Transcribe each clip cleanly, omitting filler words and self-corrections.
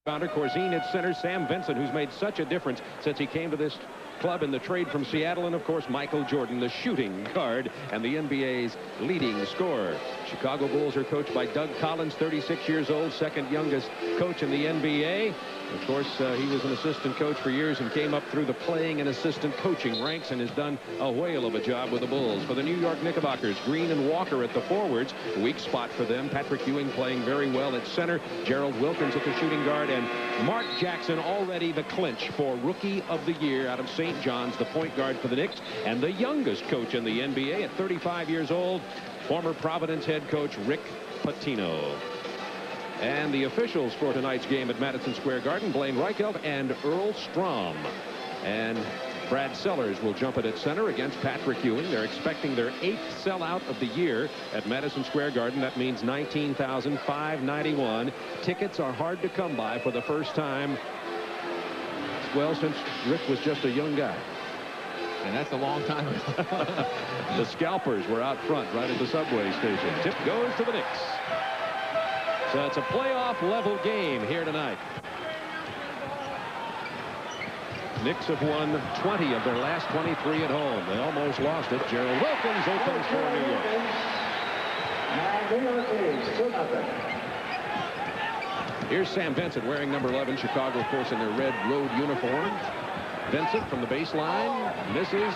Rebounder Corzine at center. Sam Vincent, who's made such a difference since he came to this club in the trade from Seattle, and of course Michael Jordan, the shooting guard and the NBA's leading scorer. Chicago Bulls are coached by Doug Collins, 36 years old, second youngest coach in the NBA. Of course, he was an assistant coach for years and came up through the playing and assistant coaching ranks and has done a whale of a job with the Bulls. For the New York Knickerbockers, Green and Walker at the forwards. Weak spot for them. Patrick Ewing playing very well at center. Gerald Wilkins at the shooting guard. And Mark Jackson already the clinch for Rookie of the Year out of St. John's, the point guard for the Knicks, and the youngest coach in the NBA at 35 years old, former Providence head coach Rick Pitino. And the officials for tonight's game at Madison Square Garden, Blaine Reichelt and Earl Strom. And Brad Sellers will jump it at center against Patrick Ewing. They're expecting their 8th sellout of the year at Madison Square Garden. That means 19,591. Tickets are hard to come by for the first time, well, since Rick was just a young guy. And that's a long time ago. The scalpers were out front right at the subway station. Tip goes to the Knicks. So it's a playoff level game here tonight. Knicks have won 20 of their last 23 at home. They almost lost it. Gerald Wilkins opens for New York. Here's Sam Vincent wearing number 11. Chicago, of course, in their red road uniform. Vincent from the baseline misses.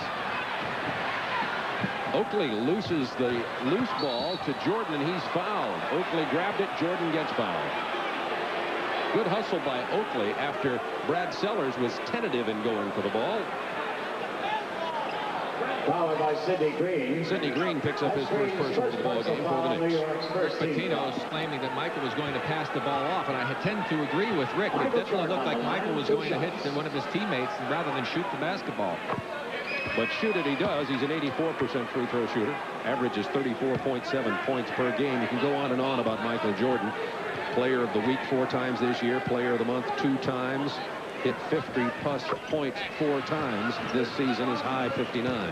Oakley loses the loose ball to Jordan, and he's fouled. Oakley grabbed it. Jordan gets fouled. Good hustle by Oakley after Brad Sellers was tentative in going for the ball. Fouled by Sidney Green. Sidney Green picks up his first personal ball game for the Knicks. Pitino is claiming that Michael was going to pass the ball off, and I tend to agree with Rick. It definitely looked like Michael was going to hit one of his teammates rather than shoot the basketball. But shoot it he does. He's an 84% free throw shooter. Averages 34.7 points per game. You can go on and on about Michael Jordan. Player of the week 4 times this year. Player of the month 2 times. Hit 50-plus points 4 times this season. His high 59.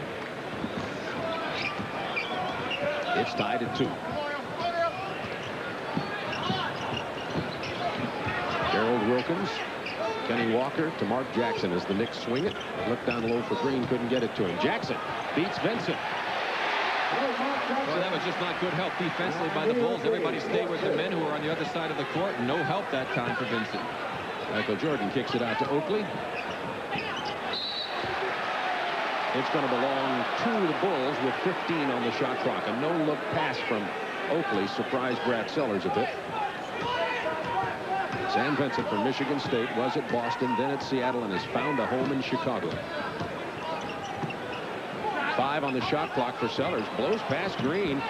It's tied at 2. Gerald Wilkins. Kenny Walker to Mark Jackson as the Knicks swing it. Looked down low for Green, couldn't get it to him. Jackson beats Vincent. Well, that was just not good help defensively by the Bulls. Everybody stayed with the men who were on the other side of the court. No help that time for Vincent. Michael Jordan kicks it out to Oakley. It's going to belong to the Bulls with 15 on the shot clock. A no-look pass from Oakley surprised Brad Sellers a bit. Sam Vincent from Michigan State was at Boston, then at Seattle, and has found a home in Chicago. 5 on the shot clock for Sellers. Blows past Green.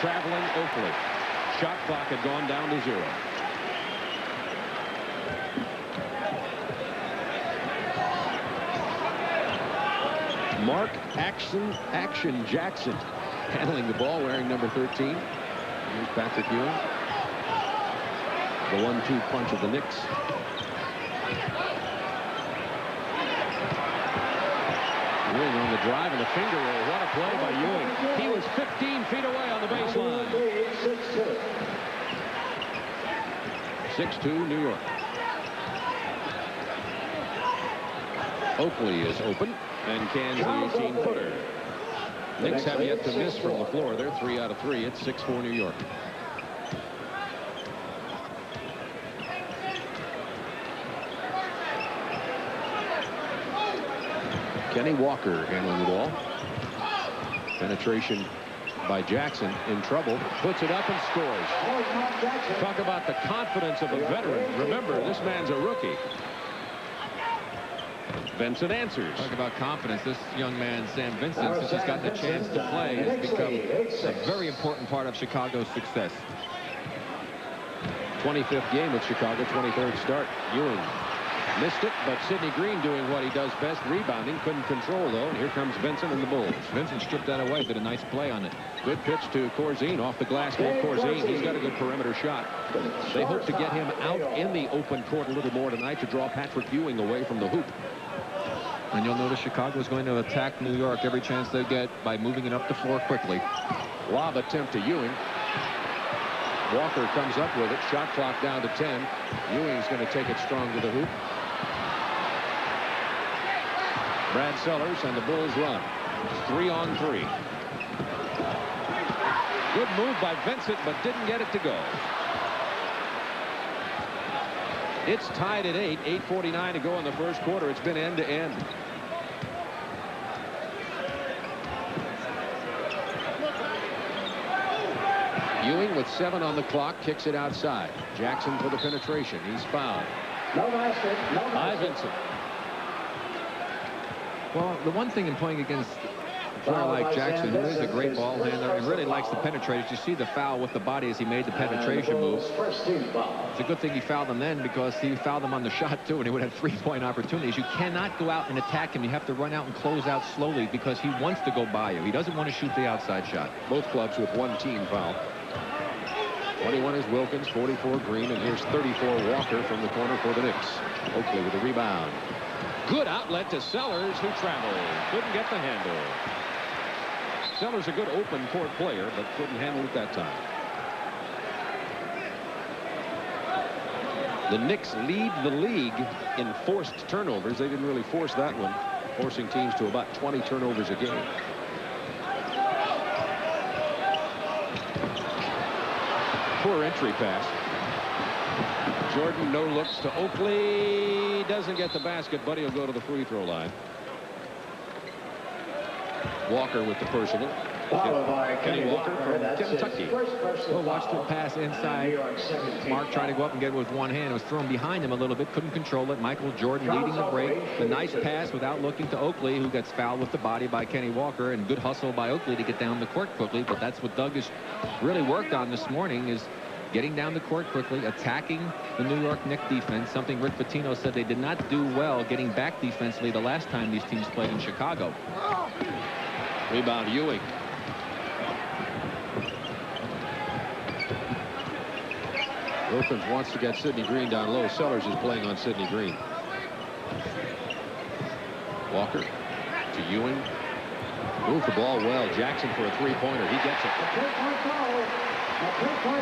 Traveling Oakley. Shot clock had gone down to 0. Mark Action Jackson handling the ball, wearing number 13. Here's Patrick Ewing. The 1-2 punch of the Knicks. Ewing on the drive and the finger roll. What a play by Ewing. He was 15 feet away on the baseline. 6-2 New York. Oakley is open and cans the 18-footer. Knicks have yet to miss from the floor. They're 3 out of 3. It's 6-4 New York. Kenny Walker handling the ball. Penetration by Jackson, in trouble. Puts it up and scores. Talk about the confidence of a veteran. Remember, this man's a rookie. Vincent answers. Talk about confidence. This young man, Sam Vincent, since he's gotten a chance to play, has become a very important part of Chicago's success. 25th game with Chicago, 23rd start. Ewing missed it, but Sidney Green doing what he does best, rebounding. Couldn't control, though, and here comes Vincent and the Bulls. Vincent stripped that away, did a nice play on it. Good pitch to Corzine, off the glass for Corzine. He's got a good perimeter shot. They hope to get him out in the open court a little more tonight to draw Patrick Ewing away from the hoop. And you'll notice Chicago is going to attack New York every chance they get by moving it up the floor quickly. Lob attempt to Ewing. Walker comes up with it. Shot clock down to 10. Ewing's going to take it strong to the hoop. Brad Sellers and the Bulls run. 3-on-3. Good move by Vincent, but didn't get it to go. It's tied at 8. 8:49 to go in the first quarter. It's been end to end. Ewing with 7 on the clock kicks it outside. Jackson for the penetration. He's fouled. No basket. No By basket. Vincent. Well, the one thing in playing against a player like Jackson, who is a great ball handler and really likes to penetrate, is you see the foul with the body as he made the penetration move. First team foul. It's a good thing he fouled him then, because he fouled him on the shot too, and he would have 3-point opportunities. You cannot go out and attack him. You have to run out and close out slowly, because he wants to go by you. He doesn't want to shoot the outside shot. Both clubs with 1 team foul. 21 is Wilkins, 44 Green, and here's 34 Walker from the corner for the Knicks. Oakley with the rebound. Good outlet to Sellers, who traveled. Couldn't get the handle. Sellers a good open court player, but couldn't handle it that time. The Knicks lead the league in forced turnovers. They didn't really force that one, forcing teams to about 20 turnovers a game. Poor entry pass. Jordan no looks to Oakley. Doesn't get the basket, but he'll go to the free throw line. Walker with the personal. Followed by Kenny Walker from That's his Kentucky. first personal Well, watch the foul. pass inside. New York 17 Mark tried to go up and get it with one hand. It was thrown behind him a little bit. Couldn't control it. Michael Jordan leading the break. The nice pass without looking to Oakley, who gets fouled with the body by Kenny Walker. And good hustle by Oakley to get down the court quickly. But that's what Doug has really worked on this morning, is getting down the court quickly, attacking the New York Knicks defense, something Rick Pitino said they did not do well getting back defensively the last time these teams played in Chicago. Rebound Ewing. Wilkins wants to get Sidney Green down low. Sellers is playing on Sidney Green. Walker to Ewing. Moved the ball well. Jackson for a three-pointer. He gets it.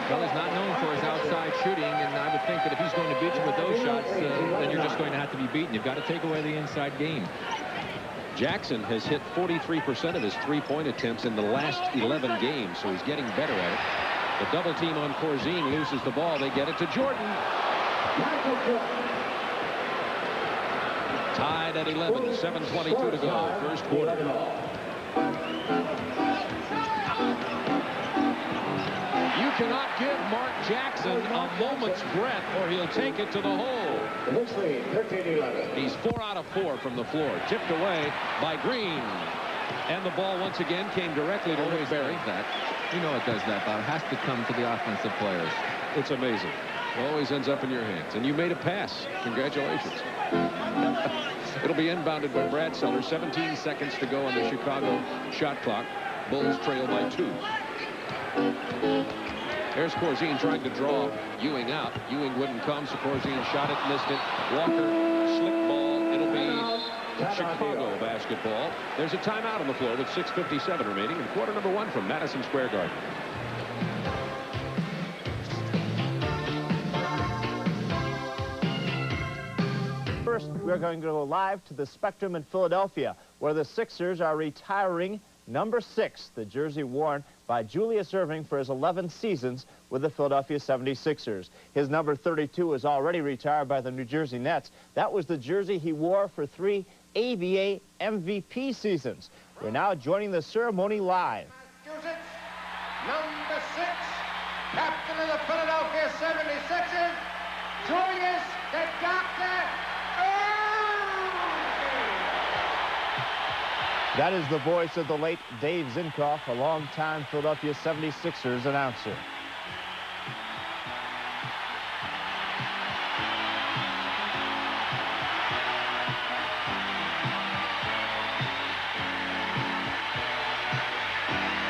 Well, he's not known for his outside shooting, and I would think that if he's going to beat you with those shots, then you're just going to have to be beaten. You've got to take away the inside game. Jackson has hit 43% of his three-point attempts in the last 11 games, so he's getting better at it. The double team on Corzine loses the ball. They get it to Jordan. Tied at 11, 7:22 to go, first quarter. You cannot give Mark Jackson a moment's breath, or he'll take it to the hole. The Knicks lead, 13-11. He's 4 out of 4 from the floor. Tipped away by Green. And the ball once again came directly to Rick Barry. That. You know it does that, Bob. It has to come to the offensive players. It's amazing. It always ends up in your hands. And you made a pass. Congratulations. It'll be inbounded by Brad Sellers. 17 seconds to go on the Chicago shot clock. Bulls trail by 2. There's Corzine trying to draw Ewing out. Ewing wouldn't come, so Corzine shot it, missed it. Walker, slick ball. It'll be Chicago basketball. There's a timeout on the floor with 6:57 remaining in quarter number 1 from Madison Square Garden. First, we're going to go live to the Spectrum in Philadelphia, where the Sixers are retiring number 6, the jersey worn by Julius Erving for his 11 seasons with the Philadelphia 76ers. His number 32 is already retired by the New Jersey Nets. That was the jersey he wore for 3 ABA MVP seasons. We're now joining the ceremony live. Massachusetts, number 6, captain of the Philadelphia 76ers, Julius the Doctor That is the voice of the late Dave Zinkoff, a longtime Philadelphia 76ers announcer.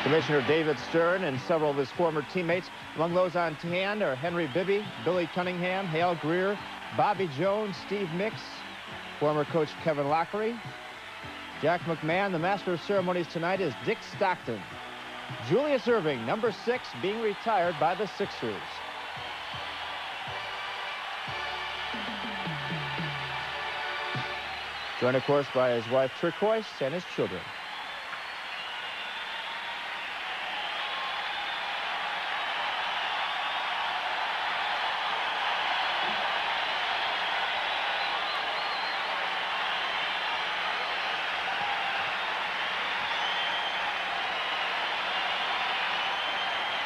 Commissioner David Stern and several of his former teammates. Among those on hand are Henry Bibby, Billy Cunningham, Hale Greer, Bobby Jones, Steve Mix, former coach Kevin Lockery, Jack McMahon. The master of ceremonies tonight is Dick Stockton. Julius Erving, number 6, being retired by the Sixers. Joined, of course, by his wife Turquoise and his children.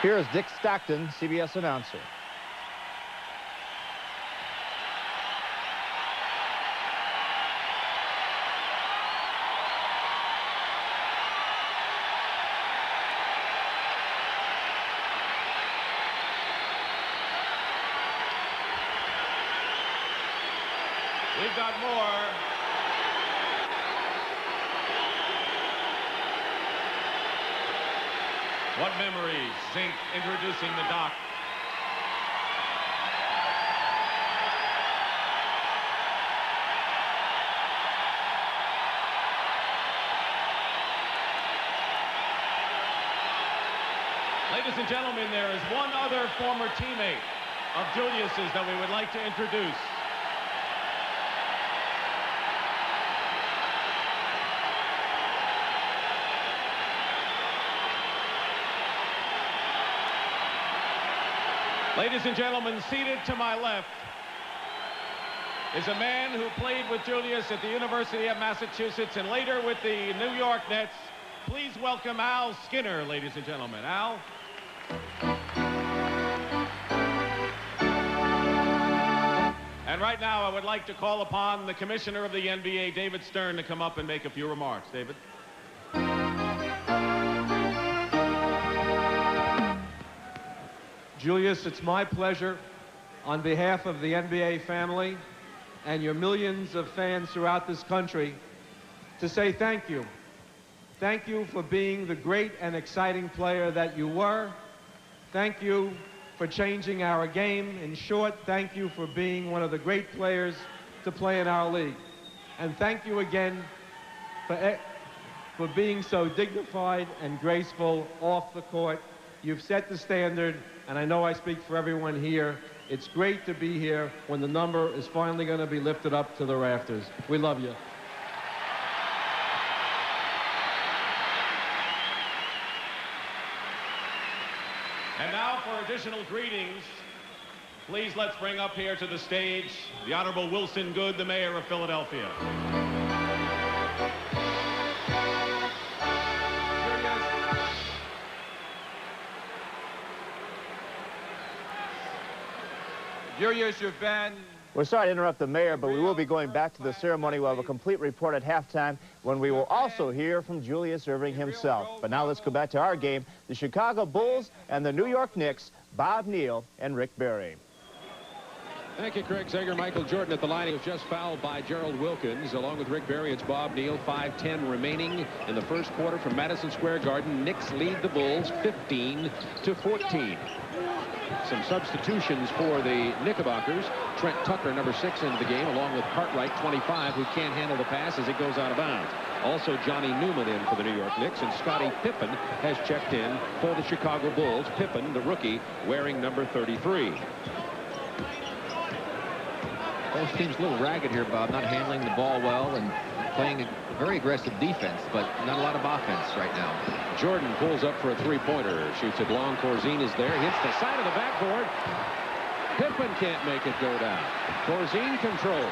Here is Dick Stockton, CBS announcer. We've got more. What memories? Zink introducing the doc. Ladies and gentlemen, there is one other former teammate of Julius's that we would like to introduce. Ladies and gentlemen, seated to my left is a man who played with Julius at the University of Massachusetts and later with the New York Nets. Please welcome Al Skinner, ladies and gentlemen. Al. And right now, I would like to call upon the commissioner of the NBA, David Stern, to come up and make a few remarks. David. Julius, it's my pleasure, on behalf of the NBA family and your millions of fans throughout this country, to say thank you. Thank you for being the great and exciting player that you were. Thank you for changing our game. In short, thank you for being one of the great players to play in our league. And thank you again for being so dignified and graceful off the court. You've set the standard, and I know I speak for everyone here. It's great to be here when the number is finally going to be lifted up to the rafters. We love you. And now for additional greetings, please let's bring up here to the stage the Honorable Wilson Goode, the mayor of Philadelphia. Julius, you've been... We're sorry to interrupt the mayor, but we will be going back to the ceremony. We'll have a complete report at halftime when we will also hear from Julius Erving himself. But now let's go back to our game, the Chicago Bulls and the New York Knicks, Bob Neal and Rick Barry. Thank you, Craig Sager. Michael Jordan at the line. He was just fouled by Gerald Wilkins. Along with Rick Barry, it's Bob Neal. 5:10 remaining in the first quarter from Madison Square Garden. Knicks lead the Bulls 15-14. Some substitutions for the Knickerbockers. Trent Tucker, number 6, into the game, along with Cartwright, 25, who can't handle the pass as it goes out of bounds. Also, Johnny Newman in for the New York Knicks, and Scottie Pippen has checked in for the Chicago Bulls. Pippen, the rookie, wearing number 33. Both teams a little ragged here, Bob, not handling the ball well and playing a very aggressive defense, but not a lot of offense right now. Jordan pulls up for a three-pointer, shoots it long. Corzine is there, hits the side of the backboard. Pippen can't make it go down. Corzine controls.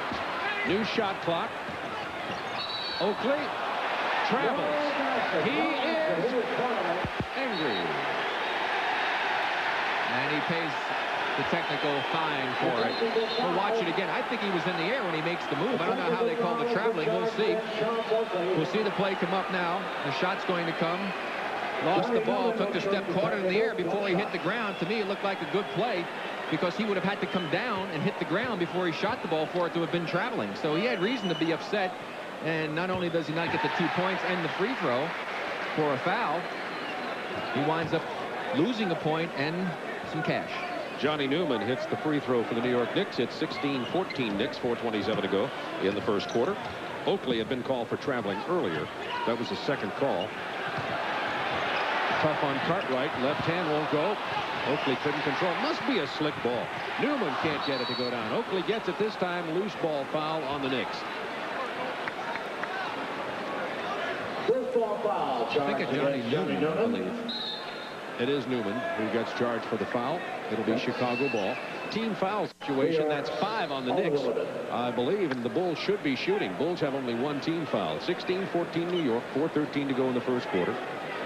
New shot clock. Oakley travels. He is angry. And he pays the technical fine for it. We'll watch it again. I think he was in the air when he makes the move. I don't know how they call the traveling. We'll see. We'll see the play come up now. The shot's going to come. Lost the ball, took the step, caught it in the air before he hit the ground. To me, it looked like a good play because he would have had to come down and hit the ground before he shot the ball for it to have been traveling. So he had reason to be upset. And not only does he not get the 2 points and the free throw for a foul, he winds up losing a point and some cash. Johnny Newman hits the free throw for the New York Knicks. It's 16-14 Knicks, 4:27 to go in the first quarter. Oakley had been called for traveling earlier. That was the second call. Tough on Cartwright. Left hand won't go. Oakley couldn't control. Must be a slick ball. Newman can't get it to go down. Oakley gets it this time. Loose ball foul on the Knicks. First ball foul. I think it's Johnny Newman, I believe. It is Newman who gets charged for the foul. It'll be Chicago ball. Team foul situation. That's 5 on the Knicks, I believe, and the Bulls should be shooting. Bulls have only 1 team foul. 16-14 New York. 4:13 to go in the first quarter.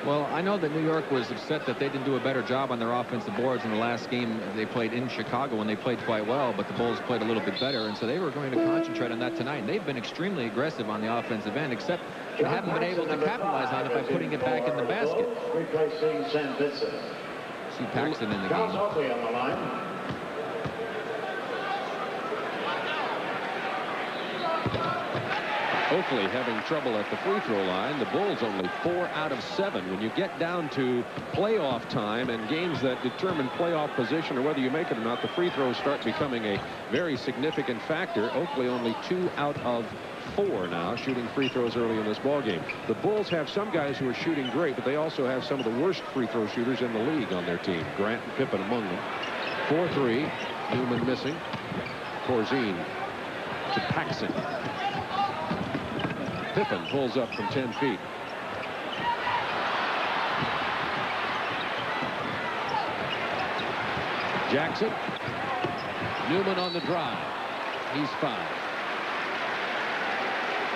Well, I know that New York was upset that they didn't do a better job on their offensive boards in the last game they played in Chicago, and they played quite well, but the Bulls played a little bit better, and so they were going to concentrate on that tonight. And they've been extremely aggressive on the offensive end, except they haven't been able to capitalize on it by putting it back in the basket. Replacing Sam Vincent. See Paxson in the Charles game. Oakley on the line. Oakley having trouble at the free throw line. The Bulls only 4 out of 7. When you get down to playoff time and games that determine playoff position or whether you make it or not, the free throws start becoming a very significant factor. Oakley only 2 out of 4 now shooting free throws early in this ball game. The Bulls have some guys who are shooting great, but they also have some of the worst free throw shooters in the league on their team. Grant and Pippen among them. 4-3. Newman missing. Corzine to Paxson. Pippen pulls up from 10 feet. Jackson. Newman on the drive. He's fouled.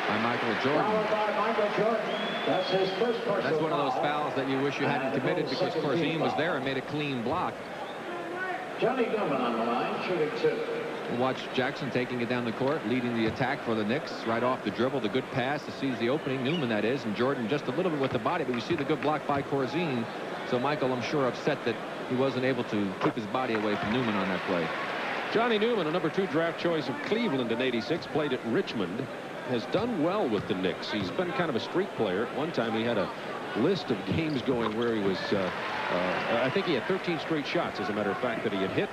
By Michael Jordan. Fouled by Michael Jordan. That's his first personal That's one of those foul. fouls that you wish you hadn't committed because Corzine was there and made a clean block. Johnny Newman on the line, shooting 2. We'll watch Jackson taking it down the court, leading the attack for the Knicks. Right off the dribble, the good pass to seize the opening. Newman, that is, and Jordan just a little bit with the body, but you see the good block by Corzine. So Michael, I'm sure, upset that he wasn't able to keep his body away from Newman on that play. Johnny Newman, a number 2 draft choice of Cleveland in '86, played at Richmond, has done well with the Knicks. He's been kind of a streak player. At one time, he had a list of games going where he was, I think he had 13 straight shots, as a matter of fact, that he had hit.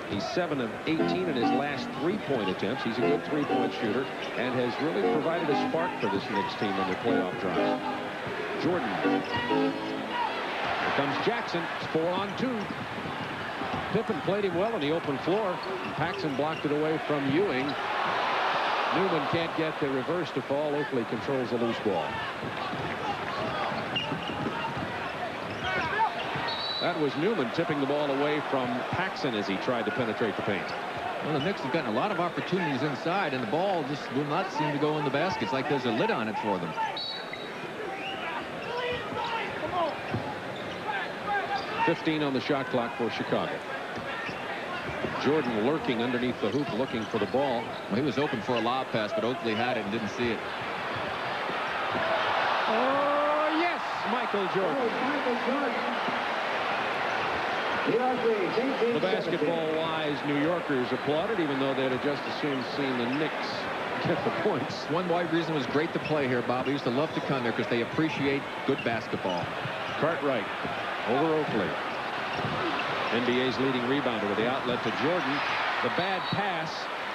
He's 7 of 18 in his last 3-point attempts. He's a good 3-point shooter and has really provided a spark for this Knicks team on their playoff drives. Jordan. Here comes Jackson. It's 4-on-2. Pippen played him well on the open floor. Paxson blocked it away from Ewing. Newman can't get the reverse to fall. Oakley controls the loose ball. That was Newman tipping the ball away from Paxson as he tried to penetrate the paint. Well, the Knicks have gotten a lot of opportunities inside, and the ball just will not seem to go in the basket. It's like there's a lid on it for them. .15 on the shot clock for Chicago. Jordan lurking underneath the hoop looking for the ball. Well, he was open for a lob pass, but Oakley had it and didn't see it. Oh, yes, Michael Jordan. The basketball-wise New Yorkers applauded, even though they'd have just as soon seen the Knicks get the points. One wide reason it was great to play here, Bob. They used to love to come here because they appreciate good basketball. Cartwright over Oakley. NBA's leading rebounder with the outlet to Jordan. The bad pass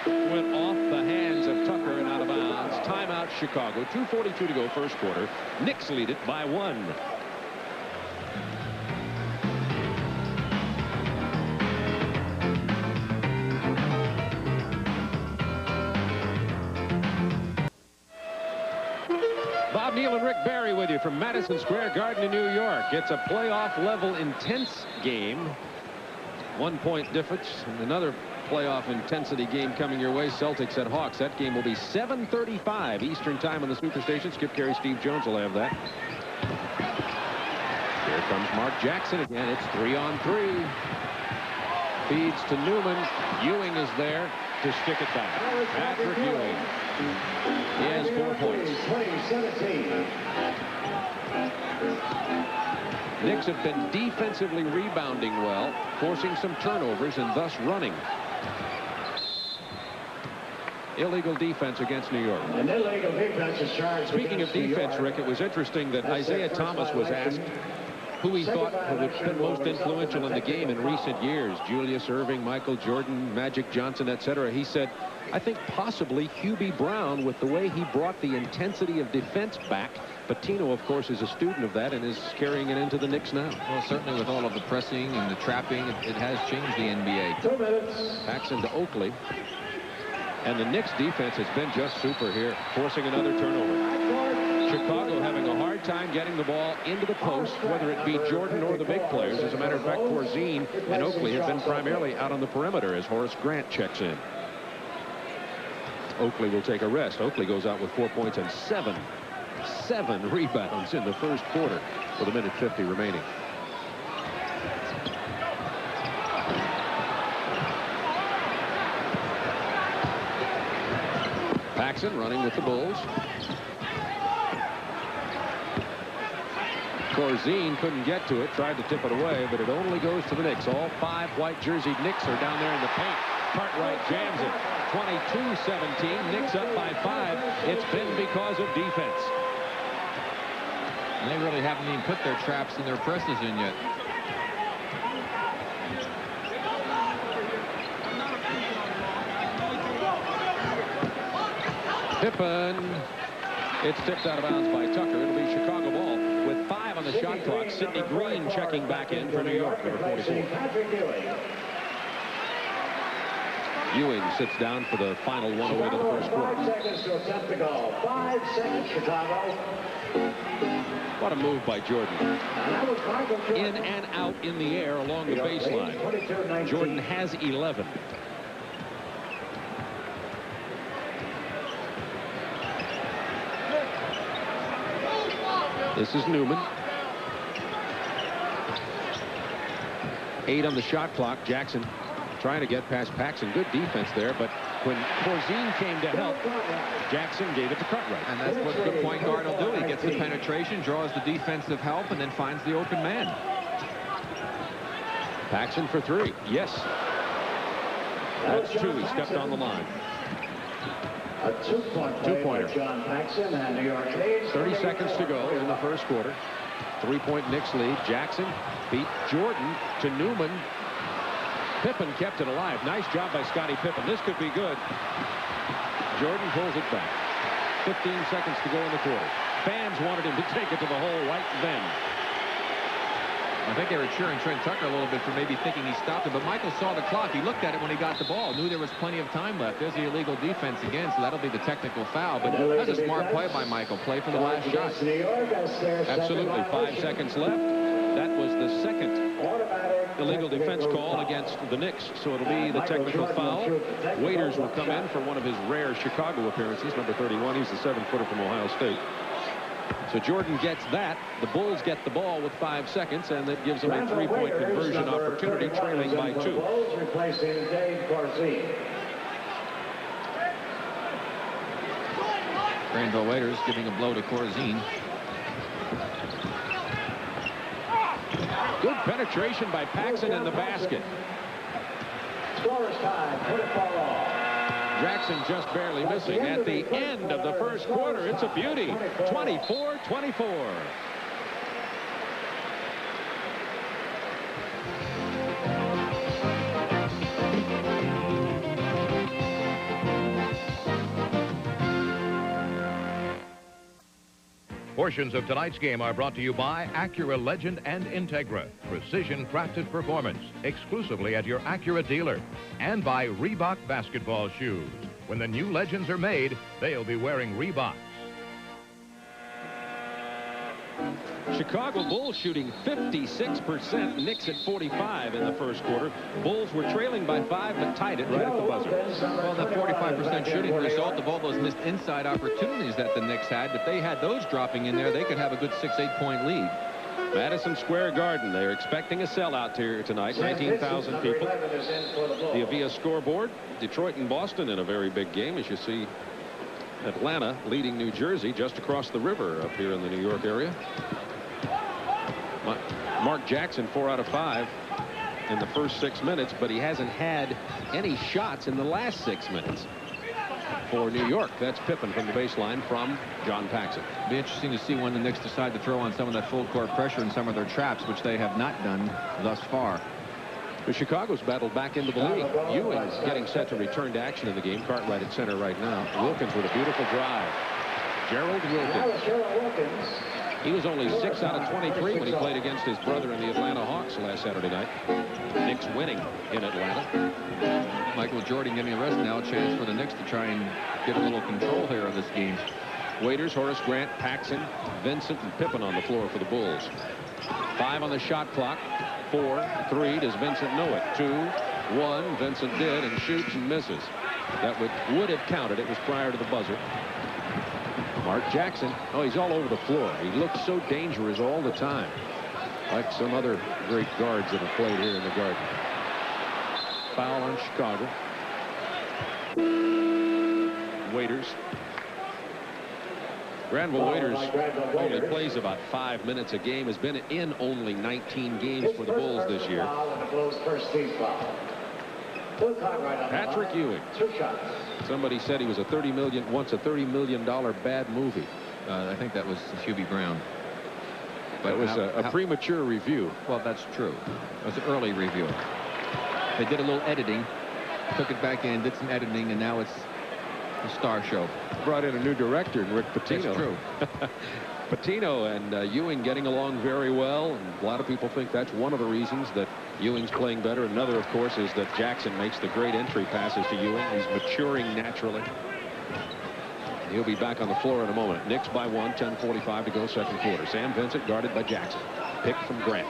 went off the hands of Tucker and out of bounds. Timeout Chicago. 2:42 to go first quarter. Knicks lead it by 1. Bob Neal and Rick Barry with you from Madison Square Garden in New York. It's a playoff level intense game. 1-point difference and another playoff intensity game coming your way. Celtics at Hawks. That game will be 7:35 Eastern time on the Superstation. Skip Carey, Steve Jones will have that. Here comes Mark Jackson again. It's 3-on-3. Feeds to Newman. Ewing is there to stick it back. Patrick Ewing. He has 4 points. 20-17. Knicks have been defensively rebounding well, forcing some turnovers and thus running. Illegal defense against New York. An illegal defense is charged. Speaking of defense, Rick, it was interesting that Isaiah Thomas was asked who he thought would have been most influential in the game in recent years, Julius Erving, Michael Jordan, Magic Johnson, etc., he said, I think possibly Hubie Brown, with the way he brought the intensity of defense back. Pitino, of course, is a student of that and is carrying it into the Knicks now. Well, certainly with all of the pressing and the trapping, it has changed the NBA. 2 minutes. Paxson to Oakley. And the Knicks defense has been just super here, forcing another turnover. Chicago having a hard time getting the ball into the post, whether it be Jordan or the big players. As a matter of fact, Corzine and Oakley have been primarily out on the perimeter as Horace Grant checks in. Oakley will take a rest. Oakley goes out with 4 points and seven rebounds in the first quarter with 1:50 remaining. Paxson running with the Bulls. Corzine couldn't get to it, tried to tip it away, but it only goes to the Knicks. All 5 white-jerseyed Knicks are down there in the paint. Cartwright jams it. 22-17. Knicks up by 5. It's been because of defense. And they really haven't even put their traps and their presses in yet. Pippen. It's tipped out of bounds by Tucker. It'll be Chicago ball with 5 on the shot clock. Sidney Green checking back in for New York, number 44. Ewing sits down for the final one away to the first quarter. 5 seconds to attempt the goal. 5 seconds, Chicago. What a move by Jordan. In and out in the air along the baseline. Jordan has 11. This is Newman. 8 on the shot clock. Jackson trying to get past Paxson. Good defense there, but when Corzine came to help, Jackson gave it to Cartwright. And that's what a good point guard will do. He gets the penetration, draws the defensive help, and then finds the open man. Paxson for 3. Yes. That's 2. He stepped on the line. A two-pointer. John Paxson and New York leads. 30 seconds to go in the first quarter. 3-point Knicks lead. Jackson beat Jordan to Newman. Pippen kept it alive. Nice job by Scottie Pippen. This could be good. Jordan pulls it back. 15 seconds to go in the quarter. Fans wanted him to take it to the hole right then. I think they were cheering Trent Tucker a little bit for maybe thinking he stopped it, but Michael saw the clock. He looked at it when he got the ball, knew there was plenty of time left. There's the illegal defense again, so that'll be the technical foul. But that's a smart play by Michael. Play for the last shot. Absolutely. 5 seconds left. That was the second illegal defense call against the Knicks, so it'll be the technical foul. Waiters will come in for one of his rare Chicago appearances, number 31. He's the 7-footer from Ohio State. So Jordan gets that. The Bulls get the ball with 5 seconds, and that gives them a 3-point conversion opportunity, trailing by 2. Granville Waiters giving a blow to Corzine. Good penetration by Paxson in the basket. Scorer's time. Jackson just barely missing at the end of the first quarter. It's a beauty. 24-24. Portions of tonight's game are brought to you by Acura Legend and Integra. Precision crafted performance exclusively at your Acura dealer. And by Reebok basketball shoes. When the new Legends are made, they'll be wearing Reeboks. Chicago Bulls shooting 56%. Knicks at 45 in the first quarter. Bulls were trailing by 5, but tied it right at the buzzer. Well, the 45% shooting result of all those missed inside opportunities that the Knicks had. If they had those dropping in there, they could have a good 6-8 point lead. Madison Square Garden. They're expecting a sellout here tonight. 19,000 people. The Avia scoreboard. Detroit and Boston in a very big game, as you see. Atlanta leading New Jersey just across the river up here in the New York area. Mark Jackson 4 out of 5 in the first 6 minutes, but he hasn't had any shots in the last 6 minutes. for New York. That's Pippen from the baseline from John Paxson. Be interesting to see when the Knicks decide to throw on some of that full court pressure and some of their traps, which they have not done thus far. The Chicago's battled back into the league. Ewing's getting set to return to action in the game. Cartwright at center right now. Wilkins with a beautiful drive. Gerald Wilkins. He was only 6 out of 23 when he played against his brother in the Atlanta Hawks last Saturday night. Knicks winning in Atlanta. Michael Jordan getting a rest now. A chance for the Knicks to try and get a little control here of this game. Waiters, Horace Grant, Paxson, Vincent, and Pippen on the floor for the Bulls. 5 on the shot clock. 4, 3. Does Vincent know it? 2, 1. Vincent did and shoots and misses. That would have counted. It was prior to the buzzer. Mark Jackson. Oh, he's all over the floor. He looks so dangerous all the time, like some other great guards that have played here in the Garden. Foul on Chicago. Waiters. Granville Waiters only plays about 5 minutes a game. Has been in only 19 games for the Bulls this year. Patrick Ewing. Somebody said he was once a $30 million bad movie. I think that was Hubie Brown. But it was a premature review. Well, that's true. It was an early review. They did a little editing, took it back in, did some editing, and now it's a star show. Brought in a new director, Rick Pitino. That's true. Pitino and Ewing getting along very well, and a lot of people think that's one of the reasons that Ewing's playing better. Another, of course, is that Jackson makes the great entry passes to Ewing. He's maturing naturally. He'll be back on the floor in a moment. Knicks by 1, 10:45 to go, second quarter. Sam Vincent guarded by Jackson. Pick from Grant.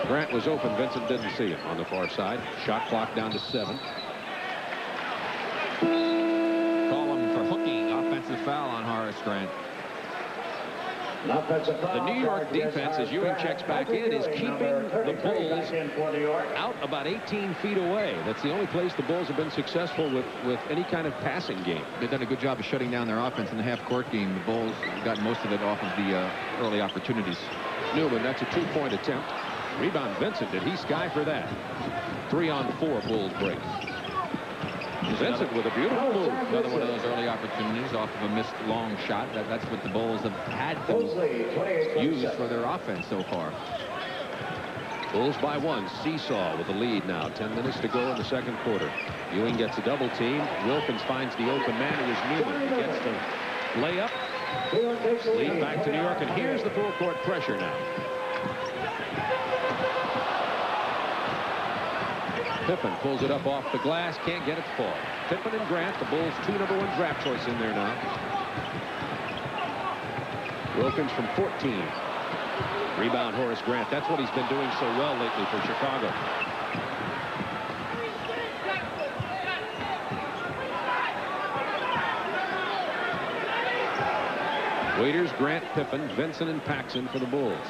Grant was open. Vincent didn't see him on the far side. Shot clock down to 7. Call him for hooking. Offensive foul on Horace Grant. The New York defense, as Ewing checks back in, is keeping the Bulls out about 18 feet away. That's the only place the Bulls have been successful with any kind of passing game. They've done a good job of shutting down their offense in the half-court game. The Bulls got most of it off of the early opportunities. Newman, that's a 2-point attempt. Rebound Vincent. Did he sky for that? 3-on-4 Bulls break. Vincent with a beautiful move. Another one of those early opportunities off of a missed long shot. That's what the Bulls have had to use for their offense so far. Bulls by 1. Seesaw with the lead now. 10 minutes to go in the second quarter. Ewing gets a double team. Wilkins finds the open man. It was Newman. He gets the layup. Lead back to New York. And here's the full court pressure now. Pippen pulls it up off the glass. Can't get it to fall. Pippen and Grant, the Bulls' 2 #1 draft choice in there now. Wilkins from 14. Rebound Horace Grant. That's what he's been doing so well lately for Chicago. Waiters, Grant, Pippen, Vincent, and Paxson for the Bulls.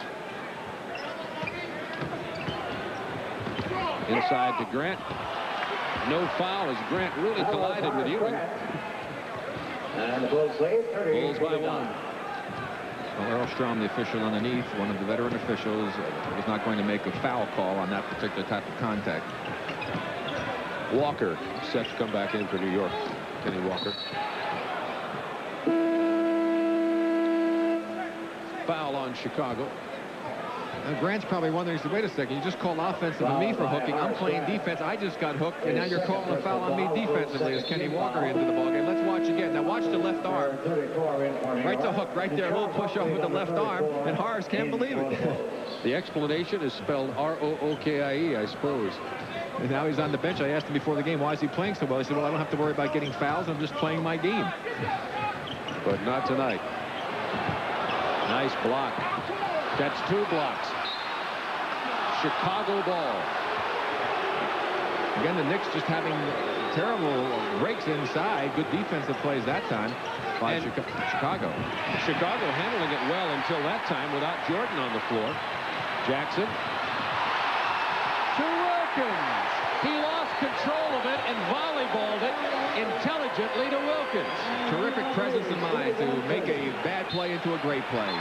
Inside to Grant. No foul as Grant really collided with Ewing. And the Bulls lead 38. Bulls by 1. Well, Earl Strom, the official underneath, one of the veteran officials, was not going to make a foul call on that particular type of contact. Walker set to come back in for New York. Kenny Walker. Foul on Chicago. Now, Grant's probably wondering, wait a second, you just called offensive on me for hooking. I'm playing defense. I just got hooked, and now you're calling a foul on me defensively as Kenny Walker into the ballgame. Let's watch again. Now watch the left arm. Right to hook, right there. A little push up with the left arm, and Horace can't believe it. The explanation is spelled R-O-O-K-I-E, I suppose. And now he's on the bench. I asked him before the game, why is he playing so well? He said, well, I don't have to worry about getting fouls. I'm just playing my game. But not tonight. Nice block. That's 2 blocks. Chicago ball. Again, the Knicks just having terrible breaks inside. Good defensive plays that time by Chicago. Chicago handling it well until that time without Jordan on the floor. Jackson. To Wilkins. He lost control of it and volleyballed it intelligently to Wilkins. Terrific presence of mind to make a bad play into a great play.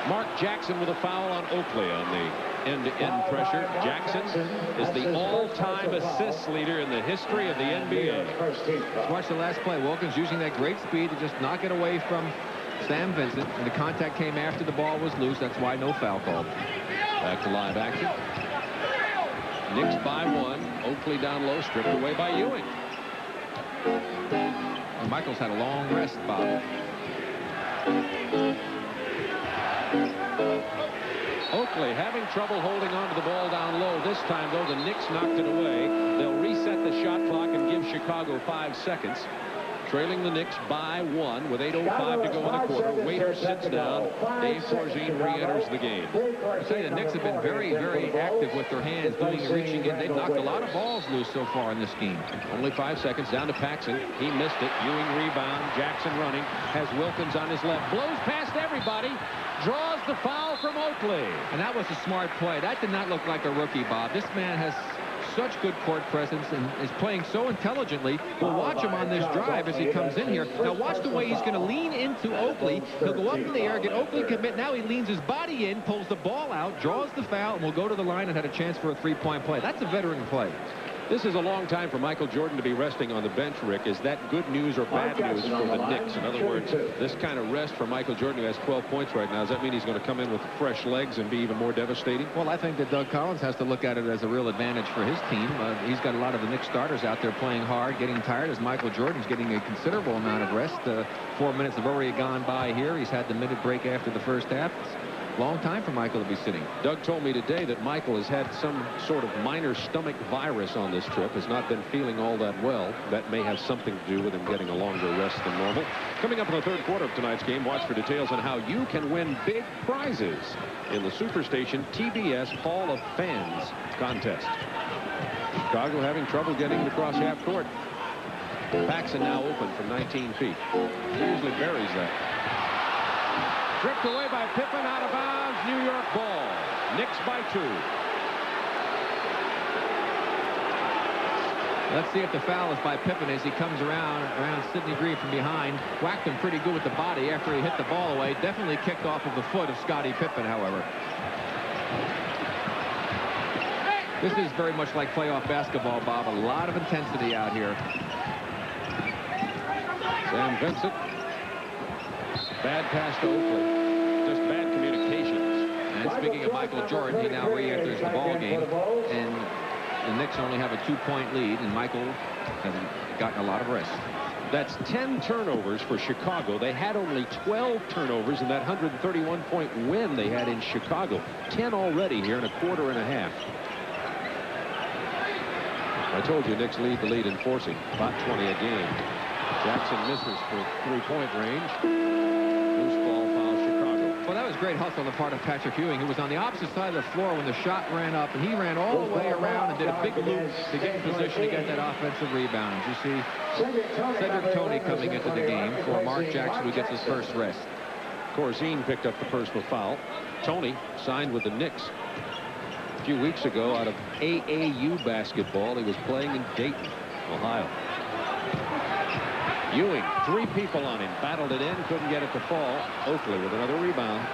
Mark Jackson with a foul on Oakley on the end-to-end pressure. Jackson is the all-time assists leader in the history of the NBA. Let's watch the last play. Wilkins using that great speed to just knock it away from Sam Vincent, and the contact came after the ball was loose. That's why no foul called. Back to live action. Knicks by 1. Oakley down low, stripped away by Ewing. And Michaels had a long rest, Bob. Oakley having trouble holding on to the ball down low. This time, though, the Knicks knocked it away. They'll reset the shot clock and give Chicago 5 seconds. Trailing the Knicks by 1 with 8:05 to go in the quarter. Waiter sits down. Dave Corzine re-enters the game. I tell you, the Knicks have been very, very active with their hands, doing and reaching in. They've knocked a lot of balls loose so far in this game. Only 5 seconds down to Paxson. He missed it. Ewing rebound. Jackson running. Has Wilkins on his left. Blows past everybody. Draws the foul from Oakley. And that was a smart play. That did not look like a rookie, Bob. This man has such good court presence and is playing so intelligently. We'll watch him on this drive as he comes in here. Now watch the way he's going to lean into Oakley. He'll go up in the air, get Oakley commit. Now he leans his body in, pulls the ball out, draws the foul, and will go to the line and had a chance for a three-point play. That's a veteran play. This is a long time for Michael Jordan to be resting on the bench, Rick. Is that good news or bad news for the Knicks? In other words, this kind of rest for Michael Jordan, who has 12 points right now, does that mean he's going to come in with fresh legs and be even more devastating? Well, I think that Doug Collins has to look at it as a real advantage for his team. He's got a lot of the Knicks starters out there playing hard, getting tired, as Michael Jordan's getting a considerable amount of rest. 4 minutes have already gone by here. He's had the minute break after the first half. Long time for Michael to be sitting. Doug told me today that Michael has had some sort of minor stomach virus on this trip, has not been feeling all that well. That may have something to do with him getting a longer rest than normal. Coming up in the third quarter of tonight's game, watch for details on how you can win big prizes in the Superstation TBS Hall of Fans contest. Chicago having trouble getting it across half court. Paxson now open from 19 feet. He usually buries that. Stripped away by Pippen, out of bounds. New York ball. Knicks by 2. Let's see if the foul is by Pippen as he comes around Sidney Green from behind. Whacked him pretty good with the body after he hit the ball away. Definitely kicked off of the foot of Scottie Pippen, however. This is very much like playoff basketball, Bob. A lot of intensity out here. Sam Vincent. Bad pass to Oakley. Just bad communications. And speaking of Michael Jordan, he now re-enters the ball game. And the Knicks only have a 2-point lead, and Michael has gotten a lot of rest. That's 10 turnovers for Chicago. They had only 12 turnovers in that 131-point win they had in Chicago. 10 already here in a quarter and a half. I told you Knicks lead the lead in forcing. About 20 a game. Jackson misses for three-point range. Loose ball foul Chicago. Well, that was great hustle on the part of Patrick Ewing, who was on the opposite side of the floor when the shot ran up, and he ran all the way around and did a big loop to get in position to get that offensive rebound. You see Cedric Toney coming into the game for Mark Jackson, who gets his first rest. Corzine picked up the personal foul. Toney signed with the Knicks a few weeks ago out of AAU basketball. He was playing in Dayton, Ohio. Ewing, 3 people on him, battled it in, couldn't get it to fall. Oakley with another rebound.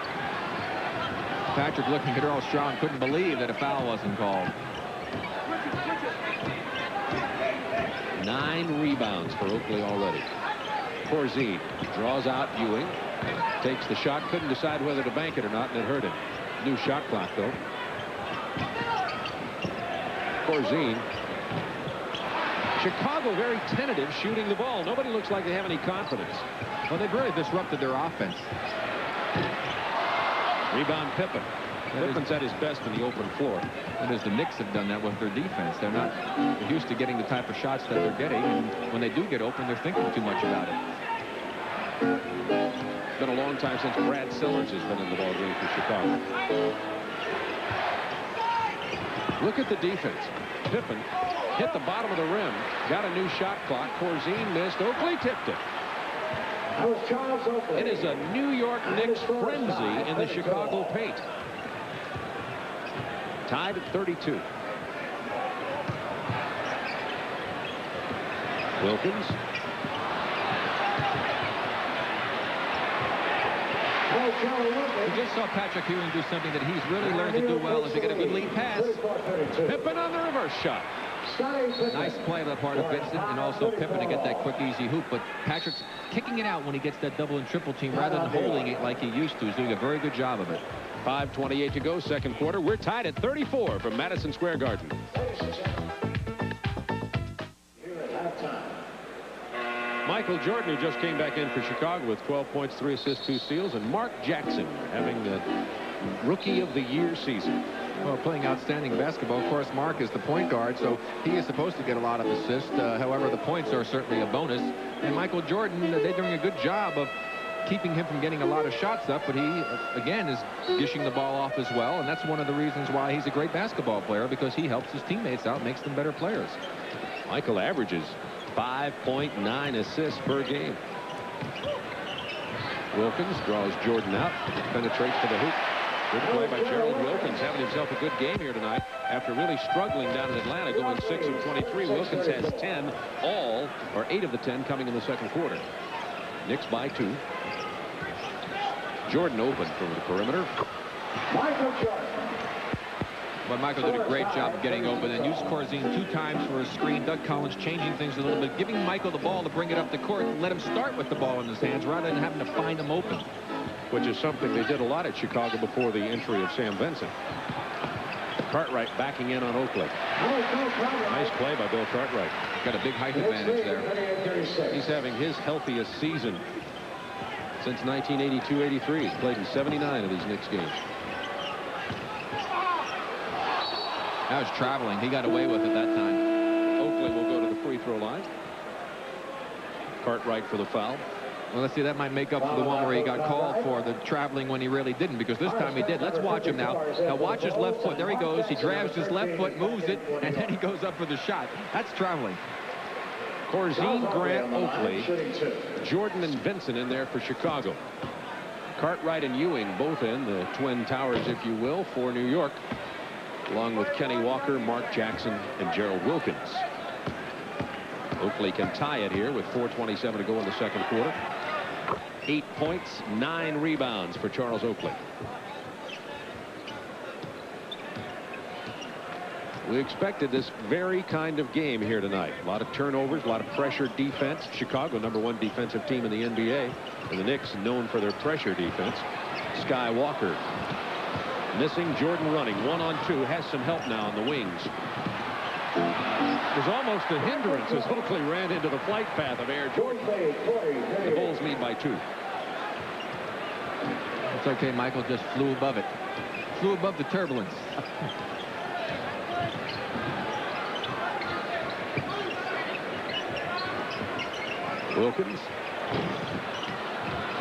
Patrick, looking at Earl Strong, couldn't believe that a foul wasn't called. 9 rebounds for Oakley already. Corzine draws out Ewing, takes the shot, couldn't decide whether to bank it or not, and it hurt him. New shot clock, though. Corzine. Chicago very tentative shooting the ball. Nobody looks like they have any confidence. Well, they've really disrupted their offense. Rebound Pippen. Pippen's at his best in the open floor. And as the Knicks have done that with their defense. They're used to getting the type of shots that they're getting. And when they do get open, they're thinking too much about it. It's been a long time since Brad Sellers has been in the ball game for Chicago. Look at the defense. Pippen hit the bottom of the rim, got a new shot clock. Corzine missed. Oakley tipped it. It is a New York Knicks frenzy in the Chicago paint. Tied at 32. Wilkins. We just saw Patrick Ewing do something that he's really learned to do well, is to get a good lead pass. Pippen on the reverse shot. Nice play on the part of Vincent, and also Pippen to get that quick, easy hoop. But Patrick's kicking it out when he gets that double and triple team rather than holding it like he used to. He's doing a very good job of it. 5:28 to go, second quarter. We're tied at 34 from Madison Square Garden. Michael Jordan, who just came back in for Chicago with 12 points, 3 assists, 2 steals, and Mark Jackson having the Rookie of the Year season. Well, playing outstanding basketball. Of course, Mark is the point guard, so he is supposed to get a lot of assists. However, the points are certainly a bonus. And Michael Jordan, they're doing a good job of keeping him from getting a lot of shots up, but he, again, is dishing the ball off as well, and that's one of the reasons why he's a great basketball player, because he helps his teammates out, makes them better players. Michael averages 5.9 assists per game. Wilkins draws Jordan out, penetrates to the hoop. Good play by Gerald Wilkins, having himself a good game here tonight after really struggling down in Atlanta, going 6 of 23. Wilkins has 10, all, or 8 of the 10 coming in the second quarter. Knicks by 2. Jordan open from the perimeter. Michael Jordan. But Michael did a great job of getting open and used Corzine 2 times for a screen. Doug Collins changing things a little bit, giving Michael the ball to bring it up the court and let him start with the ball in his hands rather than having to find him open. Which is something they did a lot at Chicago before the entry of Sam Vincent. Cartwright backing in on Oakley. Nice play by Bill Cartwright. Got a big height advantage there. He's having his healthiest season since 1982-83. He's played in 79 of these Knicks games. That was traveling. He got away with it that time. Oakley will go to the free throw line. Cartwright for the foul. Well, let's see, that might make up for the one where he got called for the traveling when he really didn't, because this time he did. Let's watch him now. Now watch his left foot. There he goes. He grabs his left foot, moves it, and then he goes up for the shot. That's traveling. Corzine, Grant, Oakley, Jordan and Vincent in there for Chicago. Cartwright and Ewing both in, the Twin Towers, if you will, for New York, along with Kenny Walker, Mark Jackson, and Gerald Wilkins. Oakley can tie it here with 4:27 to go in the second quarter. 8 points, 9 rebounds for Charles Oakley. We expected this very kind of game here tonight. A lot of turnovers, a lot of pressure defense. Chicago, #1 defensive team in the NBA. And the Knicks known for their pressure defense. Sky Walker missing, Jordan running. 1-on-2, has some help now on the wings. It was almost a hindrance as Oakley ran into the flight path of Air Jordan. The Bulls lead by 2. It's okay, Michael just flew above it. Flew above the turbulence. Wilkins.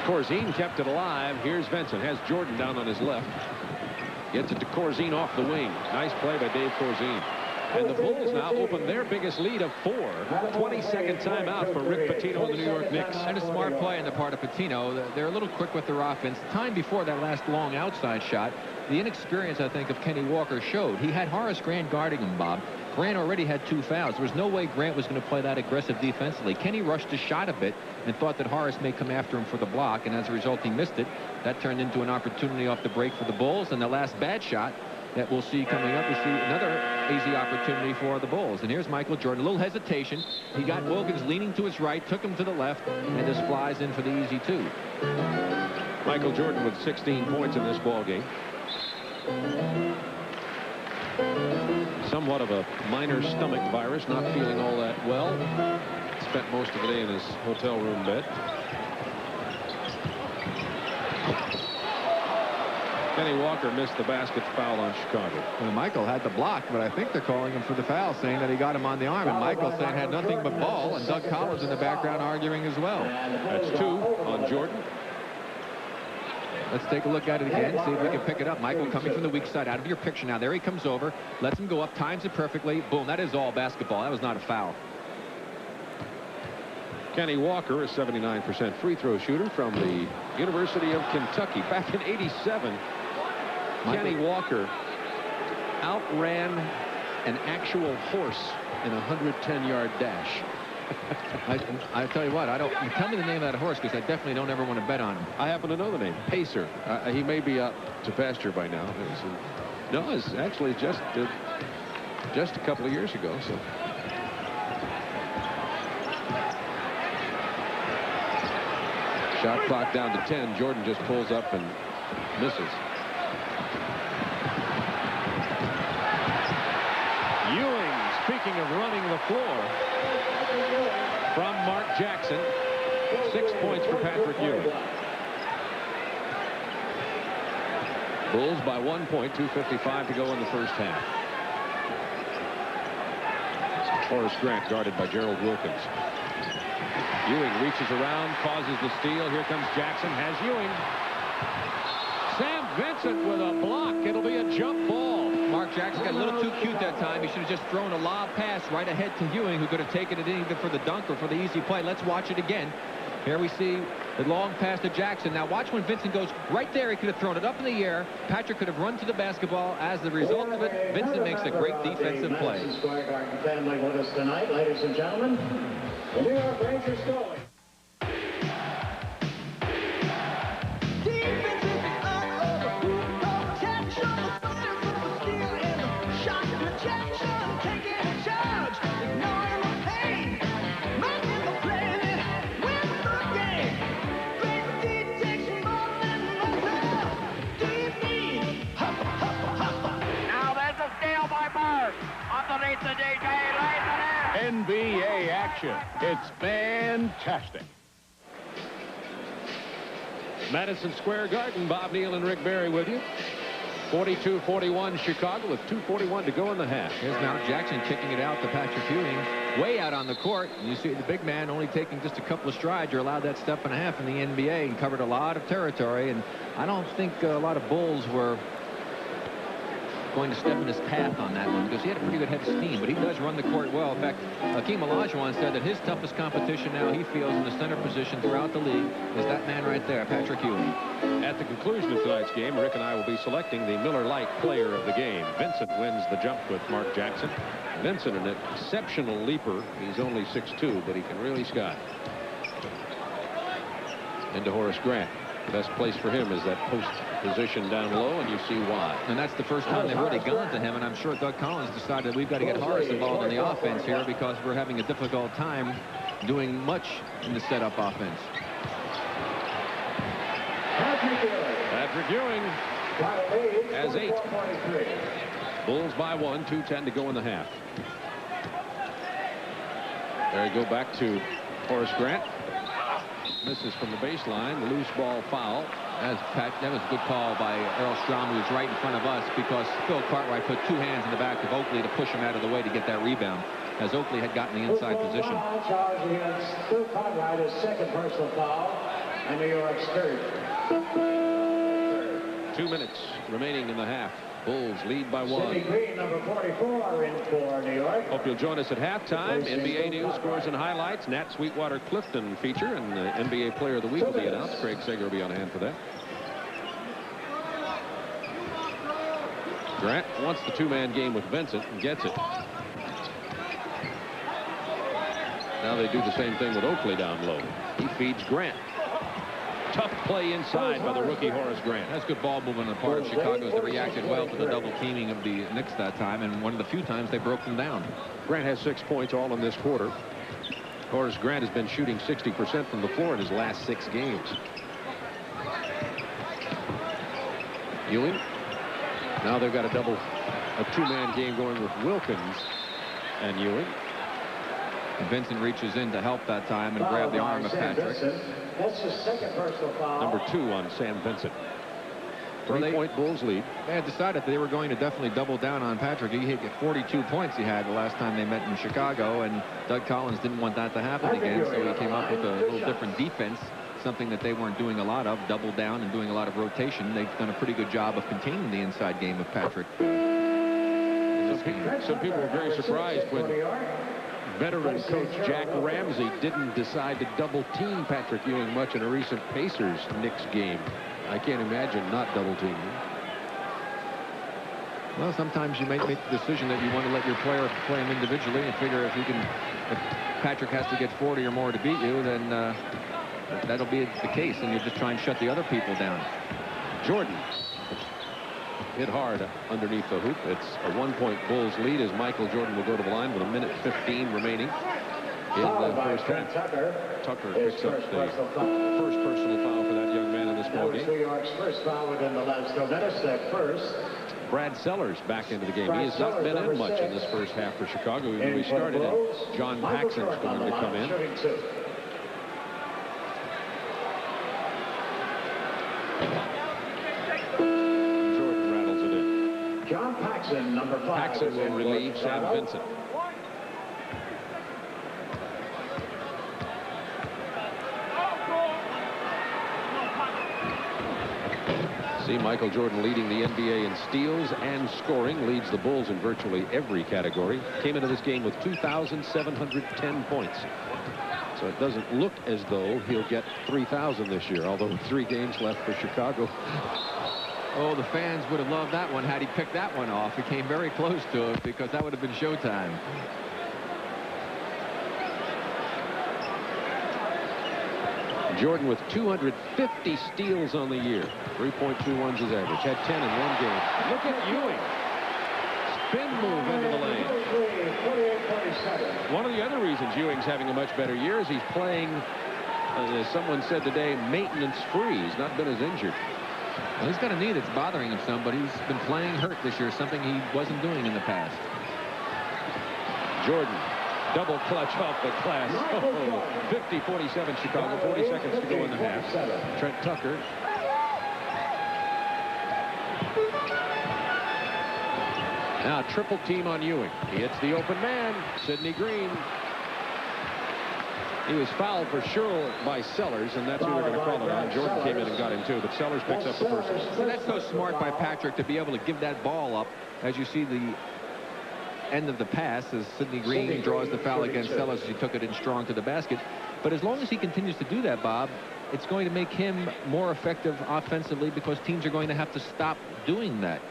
Corzine kept it alive. Here's Vincent. Has Jordan down on his left. Gets it to Corzine off the wing. Nice play by Dave Corzine. And the Bulls now open their biggest lead of 4. 22nd timeout for Rick Pitino and the New York Knicks. And a smart play on the part of Pitino. They're a little quick with their offense. Time before that last long outside shot, the inexperience, I think, of Kenny Walker showed. He had Horace Grant guarding him, Bob. Grant already had 2 fouls. There was no way Grant was going to play that aggressive defensively. Kenny rushed his shot a bit and thought that Horace may come after him for the block, and as a result, he missed it. That turned into an opportunity off the break for the Bulls, and the last bad shot that we'll see coming up, we see another easy opportunity for the Bulls. And here's Michael Jordan. A little hesitation. He got Wilkins leaning to his right, took him to the left, and just flies in for the easy 2. Michael Jordan with 16 points in this ball game. Somewhat of a minor stomach virus, not feeling all that well. Spent most of the day in his hotel room bed. Kenny Walker missed the basket foul on Chicago. Well, Michael had the block, but I think they're calling him for the foul, saying that he got him on the arm. And Michael saying had nothing but ball, and Doug Collins in the background arguing as well. That's 2 on Jordan. Let's take a look at it again, see if we can pick it up. Michael coming from the weak side, out of your picture now. There he comes over, lets him go up, times it perfectly. Boom, that is all basketball. That was not a foul. Kenny Walker, a 79% free throw shooter from the University of Kentucky. Back in '87, Kenny Walker outran an actual horse in a 110-yard dash. I tell you what, tell me the name of that horse, because I definitely don't ever want to bet on him. I happen to know the name. Pacer. He may be out to pasture by now. No, it's actually just a couple of years ago. So. Shot clock down to 10. Jordan just pulls up and misses. Ewing, speaking of running the floor, from Mark Jackson. 6 points for Patrick Ewing. Bulls by 1 point, 2:55 to go in the first half. Horace Grant guarded by Gerald Wilkins. Ewing reaches around, causes the steal. Here comes Jackson, has Ewing. Sam Vincent with a block. It'll be a jump ball. Mark Jackson got a little too cute that time. He should have just thrown a lob pass right ahead to Ewing, who could have taken it either for the dunk or for the easy play. Let's watch it again. Here we see the long pass to Jackson. Now watch when Vincent goes right there. He could have thrown it up in the air. Patrick could have run to the basketball. As the result of it, Vincent makes a great defensive play. Madison Square Garden family with us tonight, ladies and gentlemen. The New York Rangers goalie. NBA action. It's fantastic. Madison Square Garden, Bob Neal and Rick Barry with you. 42-41 Chicago with 2:41 to go in the half. Here's now Jackson kicking it out to Patrick Ewing, way out on the court. You see the big man only taking just a couple of strides. You're allowed that step and a half in the NBA, and covered a lot of territory. And I don't think a lot of Bulls were going to step in his path on that one, because he had a pretty good head of steam, but he does run the court well. In fact, Hakeem Olajuwon said that his toughest competition now, he feels, in the center position throughout the league is that man right there, Patrick Ewing. At the conclusion of tonight's game, Rick and I will be selecting the Miller Lite player of the game. Vincent wins the jump with Mark Jackson. Vincent, an exceptional leaper. He's only 6'2", but he can really sky. Into Horace Grant. The best place for him is that post position down low, and you see why. And that's the first time they've really gone to him, and I'm sure Doug Collins decided we've got to get Horace involved in the offense here, because we're having a difficult time doing much in the setup offense. Patrick Ewing has 8. Bulls by 1, 2:10 to go in the half. There you go, back to Horace Grant. Misses from the baseline. The loose ball foul. That was a good call by Earl Strom, who was right in front of us, because Phil Cartwright put 2 hands in the back of Oakley to push him out of the way to get that rebound, as Oakley had gotten the inside position. Charge against Phil Cartwright, his second personal foul, and New York's third. 2 minutes remaining in the half. Bulls lead by 1. Sidney Green, number 44, in for New York. Hope you'll join us at halftime. NBA news, scores, and highlights. Nat Sweetwater Clifton feature, and the NBA Player of the Week will be announced. Craig Sager will be on hand for that. Grant wants the 2-man game with Vincent and gets it. Now they do the same thing with Oakley down low. He feeds Grant. Tough play inside by the rookie Horace Grant. That's good ball movement on the part of Chicago's. They reacted well to the double teaming of the Knicks that time, and one of the few times they broke them down. Grant has 6 points all in this quarter. Horace Grant has been shooting 60% from the floor in his last 6 games. Ewing. Now they've got a 2-man game going with Wilkins and Ewing. And Vincent reaches in to help that time and grab the arm of Patrick. That's his second personal foul. Number 2 on Sam Vincent. 3-point Bulls lead. They had decided they were going to definitely double down on Patrick. He hit 42 points he had the last time they met in Chicago, and Doug Collins didn't want that to happen again, so he came up with a little different defense, something that they weren't doing a lot of, double down and doing a lot of rotation. They've done a pretty good job of containing the inside game of Patrick. Some people were very surprised when veteran coach Jack Ramsey didn't decide to double team Patrick Ewing much in a recent Pacers Knicks game. I can't imagine not double teaming. Well, sometimes you might make the decision that you want to let your player play him individually and figure if Patrick has to get 40 or more to beat you, then that'll be the case, and you'll just try and shut the other people down. Jordan hit hard underneath the hoop. It's a 1-point Bulls lead as Michael Jordan will go to the line with 1:15 remaining in the first half. Tucker picks up the first personal foul for that young man in this ball game. New York's first foul within the last 2 minutes. That first. Brad Sellers back into the game. He has not been in much in this first half for Chicago. Even we started, and John Paxson's going to come in. Jordan rattles it in. John Paxson, number 5. Paxson will relieve Sam Vincent. See Michael Jordan leading the NBA in steals and scoring, leads the Bulls in virtually every category. Came into this game with 2,710 points. So it doesn't look as though he'll get 3,000 this year, although with 3 games left for Chicago. Oh, the fans would have loved that one had he picked that one off. He came very close to it because that would have been showtime. Jordan with 250 steals on the year. 3.21's his average. Had 10 in one game. Look at Ewing. Spin move into the lane. One of the other reasons Ewing's having a much better year is he's playing, as someone said today, maintenance free. He's not been as injured. Well, he's got a knee that's bothering him some, but he's been playing hurt this year, something he wasn't doing in the past. Jordan. Double clutch off the glass. 50-47 Chicago. 40 seconds to go in the half. Trent Tucker. Now triple team on Ewing. He hits the open man. Sidney Green. He was fouled for sure by Sellers, and that's who we're going to call it on. Jordan came in and got him too, but Sellers picks up the personal. So that's so smart by Patrick to be able to give that ball up. As you see the end of the pass as Sidney Green draws the foul against Sellers as he took it in strong to the basket. But as long as he continues to do that, Bob, it's going to make him more effective offensively because teams are going to have to stop doing that.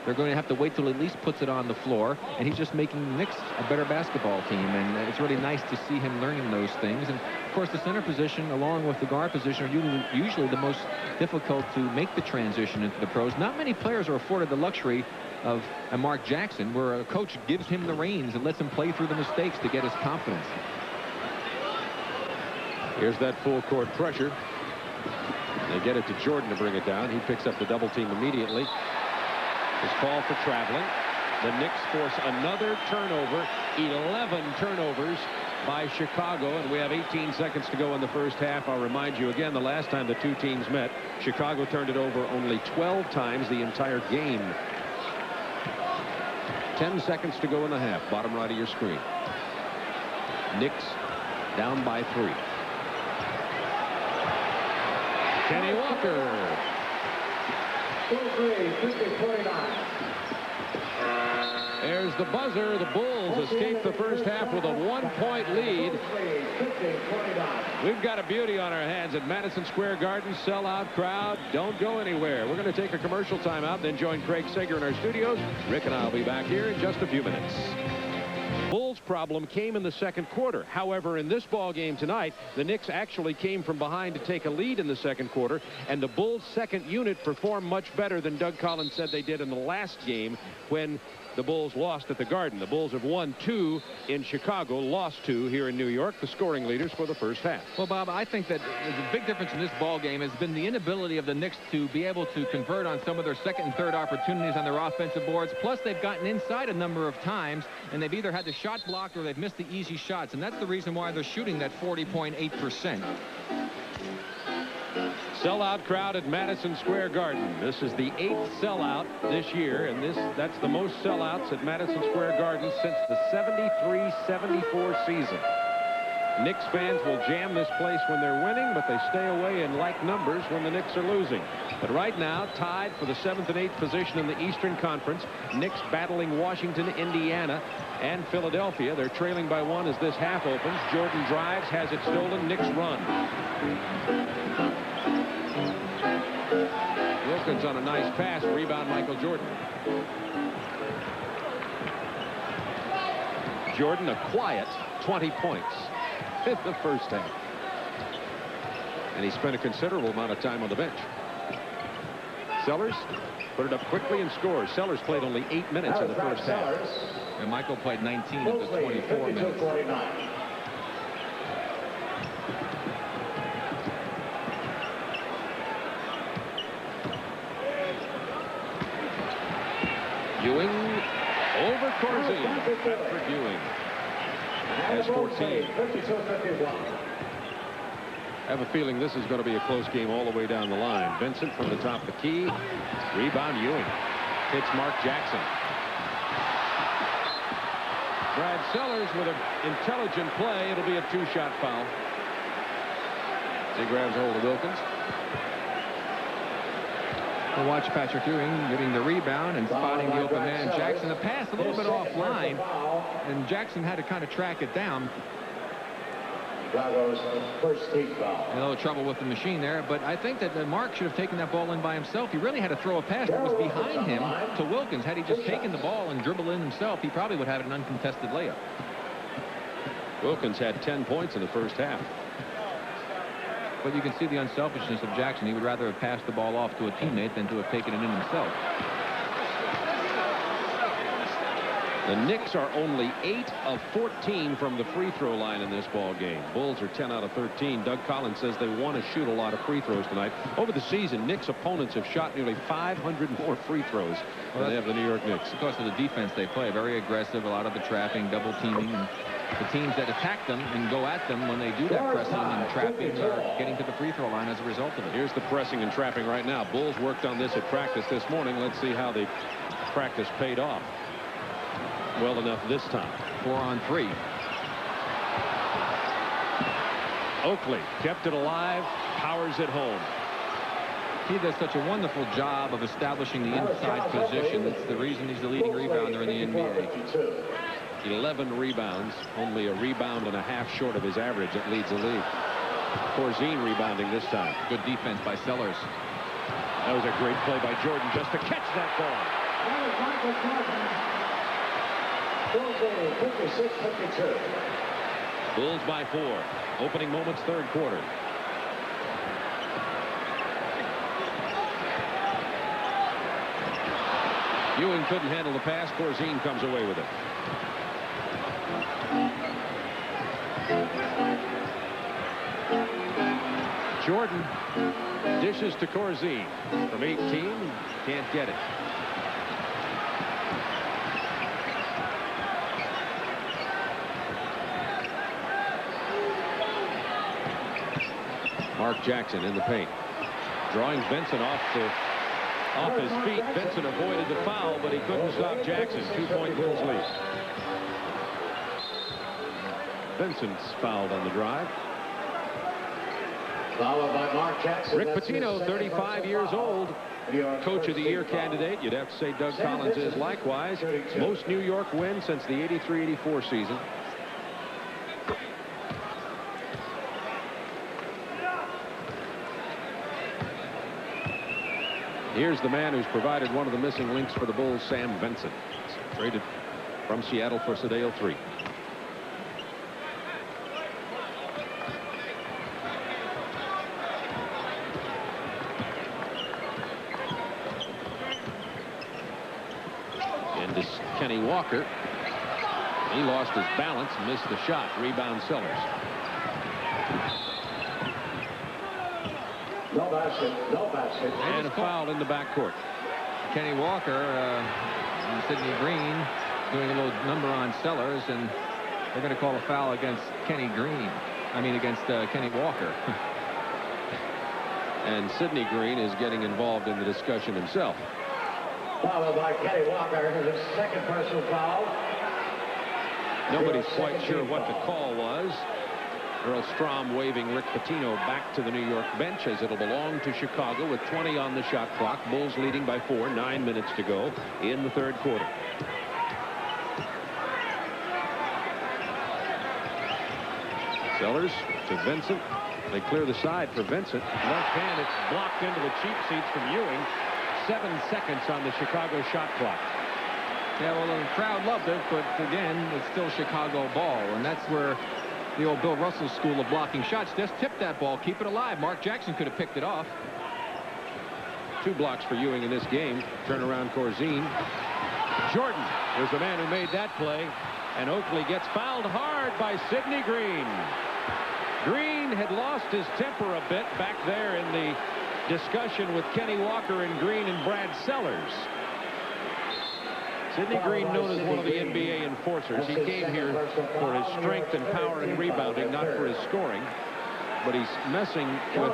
They're going to have to wait till at least puts it on the floor, and he's just making the Knicks a better basketball team, and it's really nice to see him learning those things. And of course the center position along with the guard position are usually the most difficult to make the transition into the pros. Not many players are afforded the luxury of a Mark Jackson where a coach gives him the reins and lets him play through the mistakes to get his confidence. Here's that full court pressure. They get it to Jordan to bring it down. He picks up the double team immediately. His call for traveling. The Knicks force another turnover. 11 turnovers by Chicago, and we have 18 seconds to go in the first half. I'll remind you again, the last time the two teams met, Chicago turned it over only 12 times the entire game. 10 seconds to go in the half. Bottom right of your screen. Knicks down by 3. Kenny Walker. 50-49. There's the buzzer. The Bulls escape the first half with a 1-point lead. We've got a beauty on our hands at Madison Square Garden. Sellout crowd. Don't go anywhere. We're going to take a commercial timeout, then join Craig Sager in our studios. Rick and I will be back here in just a few minutes. Bulls' problem came in the second quarter. However, in this ball game tonight, the Knicks actually came from behind to take a lead in the second quarter, and the Bulls' second unit performed much better than Doug Collins said they did in the last game when the Bulls lost at the Garden. The Bulls have won 2 in Chicago, lost 2 here in New York, the scoring leaders for the first half. Well, Bob, I think that the big difference in this ball game has been the inability of the Knicks to be able to convert on some of their second and third opportunities on their offensive boards. Plus, they've gotten inside a number of times, and they've either had the shot blocked or they've missed the easy shots, and that's the reason why they're shooting that 40.8%. Sellout crowd at Madison Square Garden. This is the 8th sellout this year, and that's the most sellouts at Madison Square Garden since the 73-74 season. Knicks fans will jam this place when they're winning, but they stay away in like numbers when the Knicks are losing. But right now, tied for the 7th and 8th position in the Eastern Conference, Knicks battling Washington, Indiana, and Philadelphia. They're trailing by 1 as this half opens. Jordan drives, has it stolen. Knicks run. Wilkins on a nice pass. Rebound, Michael Jordan. Jordan, a quiet 20 points in the first half. And he spent a considerable amount of time on the bench. Sellers put it up quickly and scores. Sellers played only 8 minutes in the first half. And Michael played 19 of the 24 minutes. Ewing over Corzine. Patrick Ewing has 14. I have a feeling this is going to be a close game all the way down the line. Vincent from the top of the key. Rebound Ewing. Hits Mark Jackson. Brad Sellers with an intelligent play. It'll be a 2-shot foul. He grabs hold of Wilkins. We'll watch Patrick Ewing getting the rebound and spotting the open man. Jackson, the pass a little bit offline, and Jackson had to kind of track it down. First team foul. A little trouble with the machine there, but I think that Mark should have taken that ball in by himself. He really had to throw a pass that was behind him to Wilkins. Had he just taken the ball and dribbled in himself, he probably would have had an uncontested layup. Wilkins had 10 points in the first half. But you can see the unselfishness of Jackson. He would rather have passed the ball off to a teammate than to have taken it in himself. The Knicks are only 8 of 14 from the free throw line in this ball game. Bulls are 10 out of 13. Doug Collins says they want to shoot a lot of free throws tonight. Over the season, Knicks opponents have shot nearly 500 more free throws than they have the New York Knicks. Because of the defense they play. Very aggressive, a lot of the trapping, double teaming. And the teams that attack them and go at them when they do that pressing and trapping are getting to the free throw line as a result of it. Here's the pressing and trapping right now. Bulls worked on this at practice this morning. Let's see how the practice paid off. Well enough this time. 4 on 3. Oakley kept it alive, powers it home. He does such a wonderful job of establishing the inside position. That's the reason he's the leading rebounder in the NBA. 11 rebounds, only a rebound and a half short of his average that leads the league. Corzine rebounding this time. Good defense by Sellers. That was a great play by Jordan just to catch that ball. 56-52. Bulls by 4. Opening moments, third quarter. Ewing couldn't handle the pass. Corzine comes away with it. Jordan dishes to Corzine from 18. Can't get it. Mark Jackson in the paint. Drawing Benson off his feet. Benson avoided the foul, but he couldn't stop Jackson. 2-point Bulls lead. Benson's fouled on the drive. Followed by Mark Jackson. Rick Pitino, 35 years old. Coach of the Year candidate. You'd have to say Doug Collins is likewise. Most New York wins since the 83-84 season. Here's the man who's provided one of the missing links for the Bulls, Sam Benson. Traded from Seattle for Sedale 3. And this Kenny Walker. He lost his balance, missed the shot. Rebound Sellers. No basket, no basket. And a foul in the backcourt. Kenny Walker and Sidney Green doing a little number on Sellers, and they're going to call a foul against Kenny Green. I mean against Kenny Walker. And Sidney Green is getting involved in the discussion himself. Followed by Kenny Walker, his second personal foul. Nobody's quite sure what the call was. Earl Strom waving Rick Pitino back to the New York bench as it'll belong to Chicago with 20 on the shot clock. Bulls leading by 4, 9 minutes to go in the third quarter. Sellers to Vincent. They clear the side for Vincent. Left hand, it's blocked into the cheap seats from Ewing. 7 seconds on the Chicago shot clock. Yeah, well, the crowd loved it, but again, it's still Chicago ball, and that's where the old Bill Russell school of blocking shots. Just tip that ball, keep it alive. Mark Jackson could have picked it off. 2 blocks for Ewing in this game. Turnaround Corzine. Jordan was the man who made that play, and Oakley gets fouled hard by Sidney Green. Green had lost his temper a bit back there in the discussion with Kenny Walker and Green and Brad Sellers. Sidney Green, known as one of the NBA enforcers. He came here for his strength and power and rebounding, not for his scoring. But he's messing with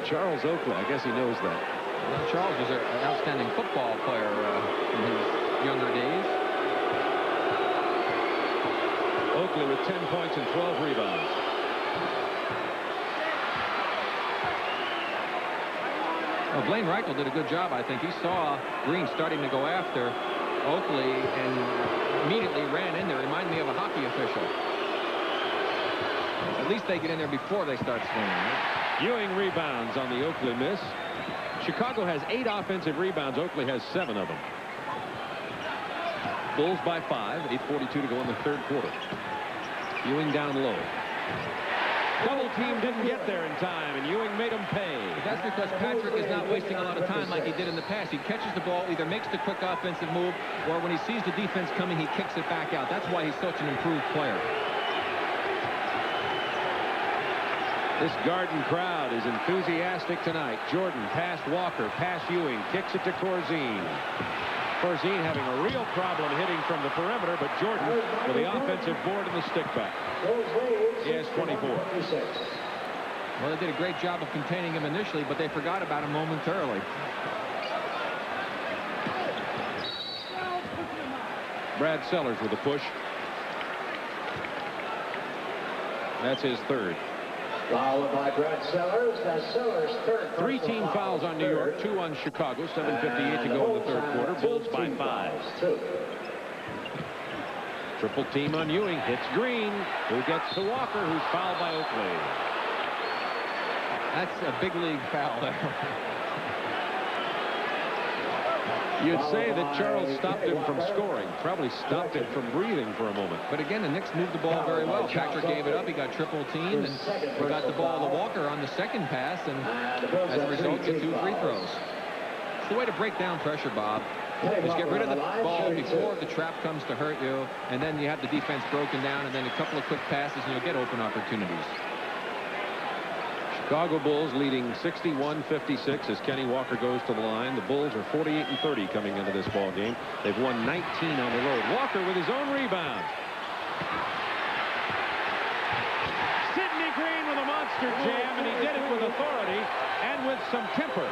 Charles Oakley. I guess he knows that. Well, Charles was an outstanding football player in his younger days. Oakley with 10 points and 12 rebounds. Well, Blaine Reichel did a good job, I think. He saw Green starting to go after Oakley and immediately ran in there. Reminded me of a hockey official. At least they get in there before they start swinging, right? Ewing rebounds on the Oakley miss. Chicago has 8 offensive rebounds. Oakley has 7 of them. Bulls by 5. 8:42 to go in the 3rd quarter. Ewing down low. Double team didn't get there in time, and Ewing made him pay. That's because Patrick is not wasting a lot of time like he did in the past. He catches the ball, either makes the quick offensive move, or when he sees the defense coming, he kicks it back out. That's why he's such an improved player. This Garden crowd is enthusiastic tonight. Jordan past Walker, past Ewing, kicks it to Corzine. Corzine having a real problem hitting from the perimeter, but Jordan with the offensive board and the stick back. He has 24. Well, they did a great job of containing him initially, but they forgot about him momentarily. Brad Sellers with a push. That's his 3rd. Fouled by Brad Sellers. That's Sellers' 3rd. 3 team fouls on New York, 2 on Chicago. 7:58 to go in the 3rd quarter. Bulls by 5. Triple team on Ewing. Hits Green, who gets to Walker, who's fouled by Oakley. That's a big league foul there. You'd say that Charles stopped him from scoring. Probably stopped him from breathing for a moment. But again, the Knicks moved the ball very well. Patrick gave it up. He got triple teamed, and he got the ball to Walker on the 2nd pass, and as a result, get 2 free throws. It's the way to break down pressure, Bob. Just get rid of the ball before the trap comes to hurt you, and then you have the defense broken down, and then a couple of quick passes, and you'll get open opportunities. Chicago Bulls leading 61-56 as Kenny Walker goes to the line. The Bulls are 48-30 coming into this ball game. They've won 19 on the road. Walker with his own rebound. Sidney Green with a monster jam, and he did it with authority and with some temper.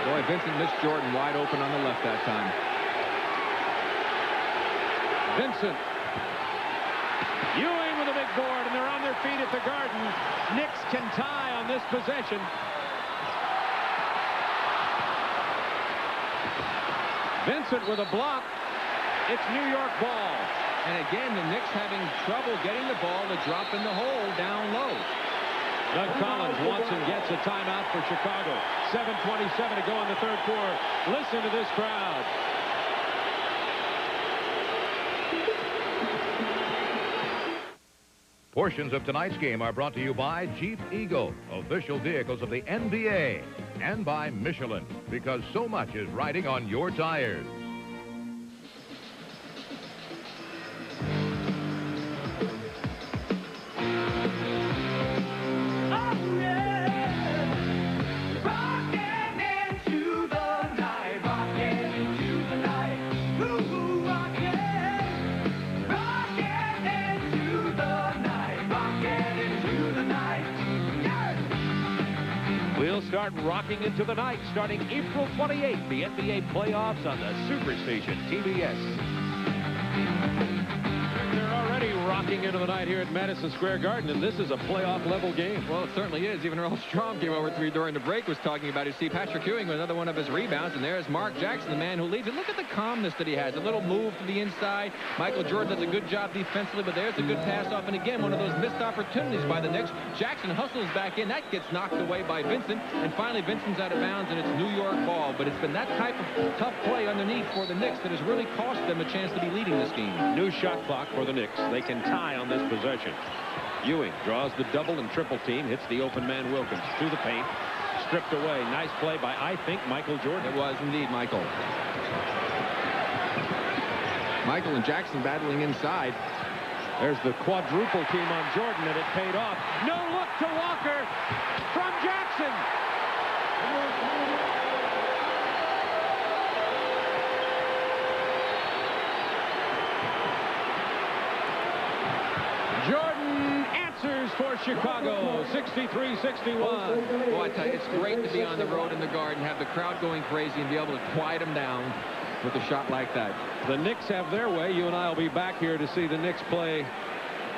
Boy, Vincent missed Jordan wide open on the left that time. Vincent. Ewing with a big board, and they're on their feet at the Garden. Knicks can tie on this possession. Vincent with a block. It's New York ball. And again, the Knicks having trouble getting the ball to drop in the hole down low. Doug Collins wants and gets a timeout for Chicago. 7:27 to go in the 3rd quarter. Listen to this crowd. Portions of tonight's game are brought to you by Jeep Eagle, official vehicles of the NBA, and by Michelin, because so much is riding on your tires. Start rocking into the night starting April 28th. The NBA playoffs on the Superstation TBS. They're already rocking into the night here at Madison Square Garden, and this is a playoff-level game. Well, it certainly is. Even Earl Strom came over to me during the break, was talking about it. See Patrick Ewing with another one of his rebounds, and there's Mark Jackson, the man who leads it. Look at the calmness that he has. A little move to the inside. Michael Jordan does a good job defensively, but there's a good pass off. And again, one of those missed opportunities by the Knicks. Jackson hustles back in. That gets knocked away by Vincent, and finally Vincent's out of bounds, and it's New York ball. But it's been that type of tough play underneath for the Knicks that has really cost them a chance to be leading this game. New shot clock for the Knicks. They can tie on this possession. Ewing draws the double and triple team, hits the open man Wilkins through the paint, stripped away. Nice play by, I think, Michael Jordan. It was indeed Michael. Michael and Jackson battling inside. There's the quadruple team on Jordan, and it paid off. No look to Walker from Jackson. Jordan answers for Chicago, 63-61. Boy, I tell you, it's great to be on the road in the Garden, have the crowd going crazy, and be able to quiet them down with a shot like that. The Knicks have their way. You and I will be back here to see the Knicks play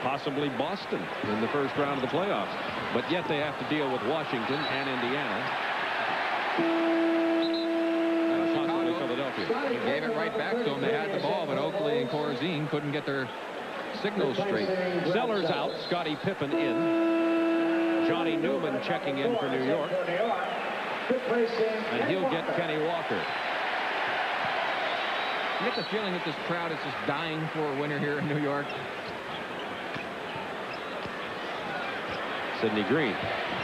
possibly Boston in the first round of the playoffs. But yet they have to deal with Washington and Indiana. Possibly Philadelphia. He gave it right back to them. They had the ball, but Oakley and Corzine couldn't get their signals straight. Sellers out, Scottie Pippen in. Johnny Newman checking in for New York. And he'll get Kenny Walker. You get the feeling that this crowd is just dying for a winner here in New York. Sidney Green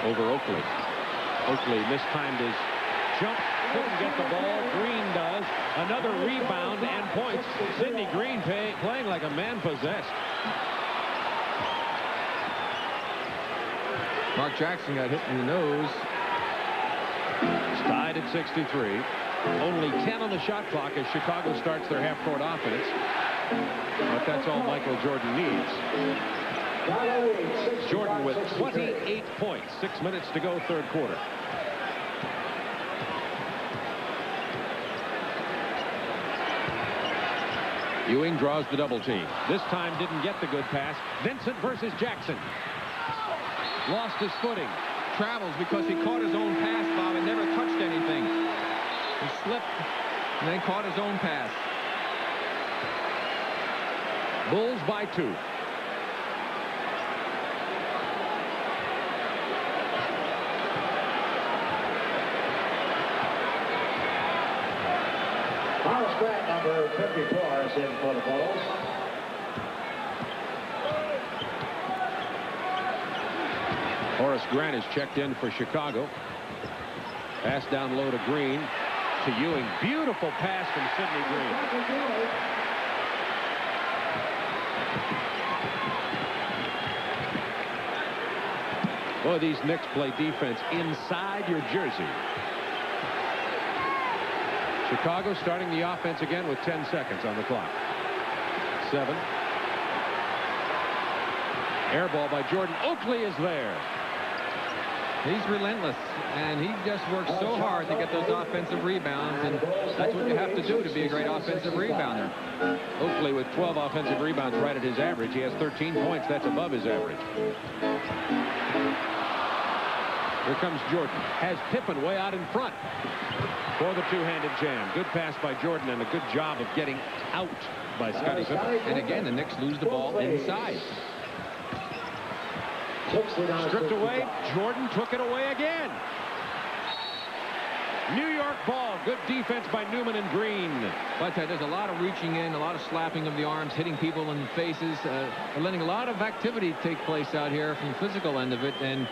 over Oakley. Oakley mistimed his jump. Couldn't get the ball. Green does. Another rebound and points. Sidney Green playing like a man possessed. Mark Jackson got hit in the nose. It's tied at 63. Only 10 on the shot clock as Chicago starts their half-court offense. But that's all Michael Jordan needs. Jordan with 28 points. 6 minutes to go, third quarter. Ewing draws the double team. This time didn't get the good pass. Vincent versus Jackson. Lost his footing. Travels because he caught his own pass, Bob, and never touched anything. He slipped and then caught his own pass. Bulls by 2. Horace Grant, number 54, is in for the Bulls. Horace Grant is checked in for Chicago. Pass down low to Green. To Ewing. Beautiful pass from Sidney Green. Boy, these Knicks play defense inside your jersey. Chicago starting the offense again with 10 seconds on the clock. 7. Air ball by Jordan. Oakley is there. He's relentless, and he just works so hard to get those offensive rebounds, and that's what you have to do to be a great offensive rebounder. Oakley with 12 offensive rebounds right at his average. He has 13 points. That's above his average. Here comes Jordan. Has Pippen way out in front for the two-handed jam. Good pass by Jordan and a good job of getting out by Scottie Pippen. And again, the Knicks lose the ball inside. Stripped away. Jordan took it away again. New York ball. Good defense by Newman and Green. But there's a lot of reaching in, a lot of slapping of the arms, hitting people in the faces, and letting a lot of activity take place out here from the physical end of it. And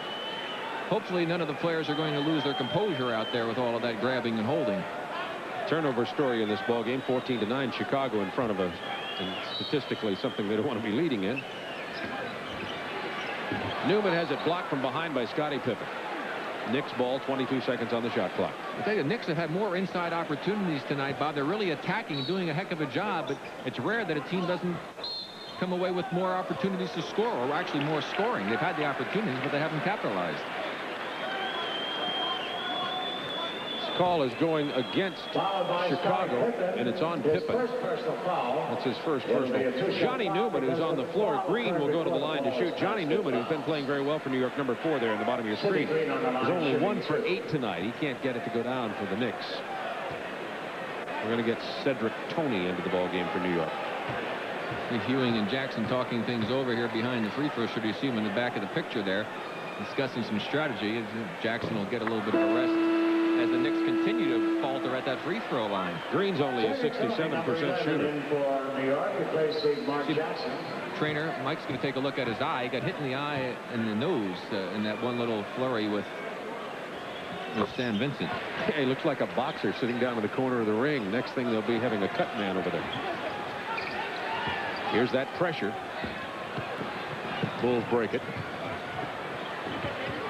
hopefully none of the players are going to lose their composure out there with all of that grabbing and holding. Turnover story in this ball game. 14-9. Chicago in front of us. And statistically something they don't want to be leading in. Newman has it blocked from behind by Scottie Pippen. Knicks ball, 22 seconds on the shot clock. I tell you, the Knicks have had more inside opportunities tonight, Bob. They're really attacking, doing a heck of a job, but it's rare that a team doesn't come away with more opportunities to score, or actually more scoring. They've had the opportunities, but they haven't capitalized. Call is going against Chicago, and it's on Pippen. That's his first personal. Johnny Newman, who's on the floor. Green will go to the line to shoot. Johnny Newman, who's been playing very well for New York, number 4 there in the bottom of your screen, is only 1 for 8 tonight. He can't get it to go down for the Knicks. We're going to get Cedric Toney into the ball game for New York. Ewing and Jackson talking things over here behind the free throw. Should you see him in the back of the picture there, discussing some strategy. Jackson will get a little bit of a rest as the Knicks continue to falter at that free throw line. Green's only a 67% shooter. Trainer Mike's going to take a look at his eye. He got hit in the eye and the nose in that one little flurry with Sam Vincent. Yeah, he looks like a boxer sitting down in the corner of the ring. Next thing, they'll be having a cut man over there. Here's that pressure. Bulls break it.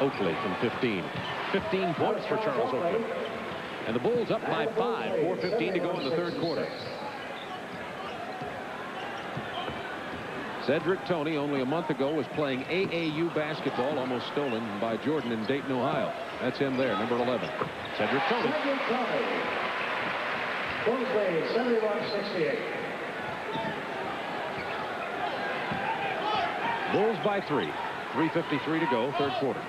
Oakley from 15. 15 points for Charles Oakley. And the Bulls up by 5. 4:15 to go in the third quarter. Cedric Toney, only a month ago, was playing AAU basketball, almost stolen by Jordan in Dayton, Ohio. That's him there, number 11. Cedric Toney. Bulls lead 71-68. Bulls by 3. 3:53 to go, third quarter.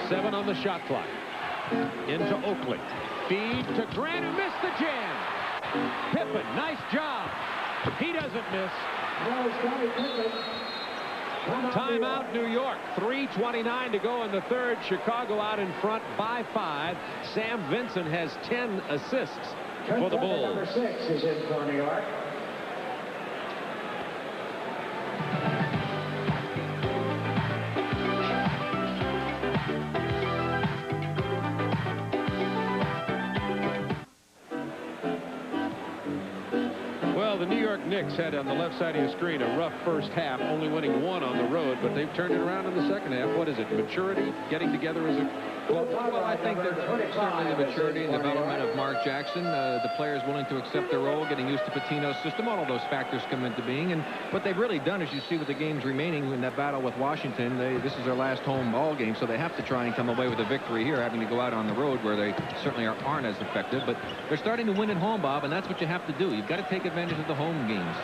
Seven on the shot clock. Into Oakley. Feed to Grant, who missed the jam. Pippen, nice job. He doesn't miss. Timeout, New York. 3:29 to go in the third. Chicago out in front by 5. Sam Vincent has 10 assists for the Bulls. Number 6 is in for New York. The New York Knicks had on the left side of your screen a rough first half, only winning 1 on the road, but they've turned it around in the second half. What is it? Maturity? Getting together as a club? Well, I think that certainly the maturity and development of Mark Jackson, the players willing to accept their role, getting used to Pitino's system, all of those factors come into being. And what they've really done, as you see with the games remaining in that battle with Washington, this is their last home ball game, so they have to try and come away with a victory here, having to go out on the road where they certainly aren't as effective. But they're starting to win at home, Bob, and that's what you have to do. You've got to take advantage of the home games.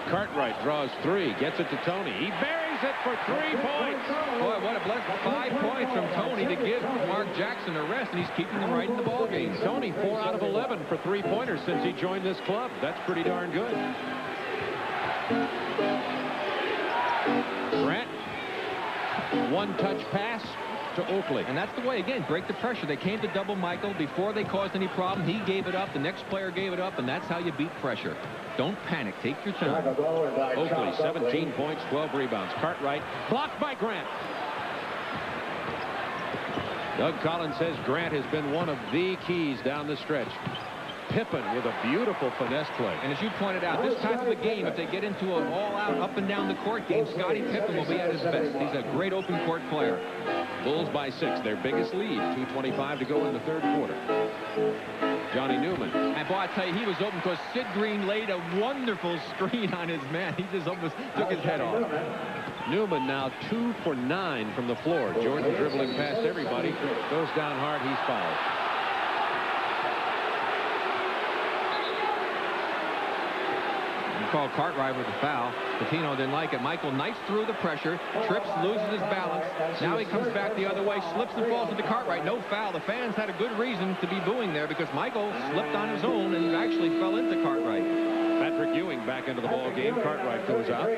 Cartwright draws 3, gets it to Toney. He buries it for 3 points. Boy, what a blessing. 5 points from Toney to give Mark Jackson a rest, and he's keeping them right in the ball game. Toney 4 out of 11 for 3-pointers since he joined this club. That's pretty darn good. Grant, 1-touch pass to Oakley. And that's the way, again, break the pressure. They came to double Michael before they caused any problem. He gave it up. The next player gave it up, and that's how you beat pressure. Don't panic. Take your time. Oakley, 17 points, 12 rebounds. Cartwright blocked by Grant. Doug Collins says Grant has been one of the keys down the stretch. Pippen with a beautiful finesse play. And as you pointed out, this type of a game, if they get into an all-out, up-and-down-the-court game, Scottie Pippen will be at his best. He's a great open-court player. Bulls by 6, their biggest lead. 2:25 to go in the third quarter. Johnny Newman. And boy, I tell you, he was open because Sid Green laid a wonderful screen on his man. He just almost took his head off. Newman now 2 for 9 from the floor. Jordan dribbling past everybody. Goes down hard. He's fouled. Called Cartwright with a foul. Pitino didn't like it. Michael Knights through the pressure, trips, loses his balance. Now he comes back the other way, slips and falls into Cartwright. No foul. The fans had a good reason to be booing there because Michael slipped on his own and actually fell into Cartwright. Patrick Ewing back into the ball game. Cartwright goes out.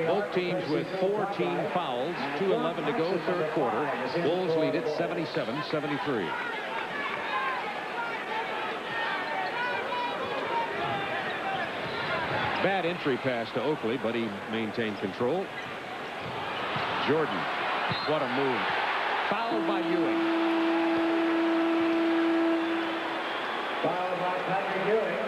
Both teams with 4 team fouls. 2:11 to go, third quarter. Bulls lead it 77-73. Bad entry pass to Oakley, but he maintained control. Jordan, what a move. Fouled by Ewing. Fouled by Patrick Ewing.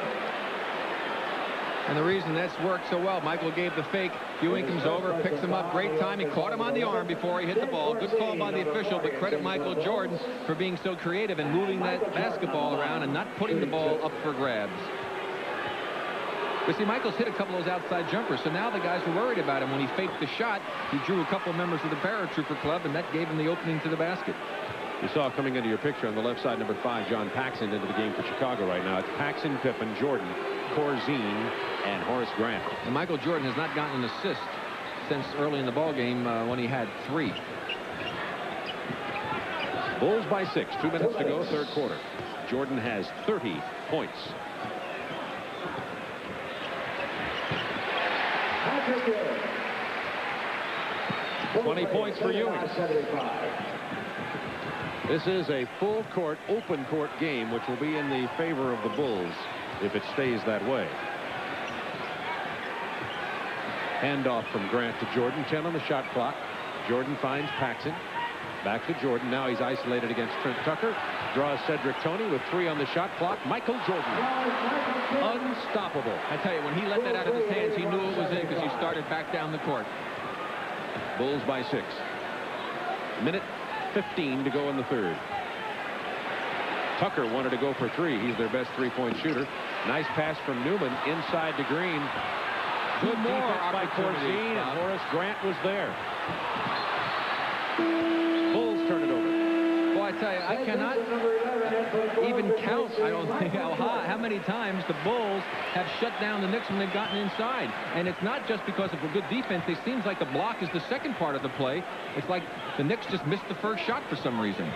And the reason that's worked so well, Michael gave the fake. Ewing comes over, picks him up. Great time. He caught him on the arm before he hit the ball. Good call by the official, but credit Michael Jordan for being so creative and moving that basketball around and not putting the ball up for grabs. But see, Michaels hit a couple of those outside jumpers, so now the guys were worried about him. When he faked the shot, he drew a couple of members of the paratrooper club, and that gave him the opening to the basket. You saw coming into your picture on the left side, number 5, John Paxson, into the game for Chicago right now. It's Paxson, Pippen, Jordan, Corzine, and Horace Grant. And Michael Jordan has not gotten an assist since early in the ball game when he had 3. Bulls by 6. 2 minutes to go, third quarter. Jordan has 30 points. 20 points for Ewing. This is a full court, open court game, which will be in the favor of the Bulls if it stays that way. Handoff from Grant to Jordan. 10 on the shot clock. Jordan finds Paxson. Back to Jordan. Now he's isolated against Trent Tucker. Draws Cedric Toney with 3 on the shot clock. Michael Jordan. Unstoppable. I tell you, when he let that out of his hands, he knew it was in because he started back down the court. Bulls by 6. Minute 15 to go in the third. Tucker wanted to go for 3. He's their best three-point shooter. Nice pass from Newman inside to Green. Good defense by Corzine, and Horace Grant was there. Bulls turn it over. Well, I tell you, I cannot even count, I don't think, how many times the Bulls have shut down the Knicks when they've gotten inside. And it's not just because of a good defense. It seems like the block is the second part of the play. It's like the Knicks just missed the first shot for some reason.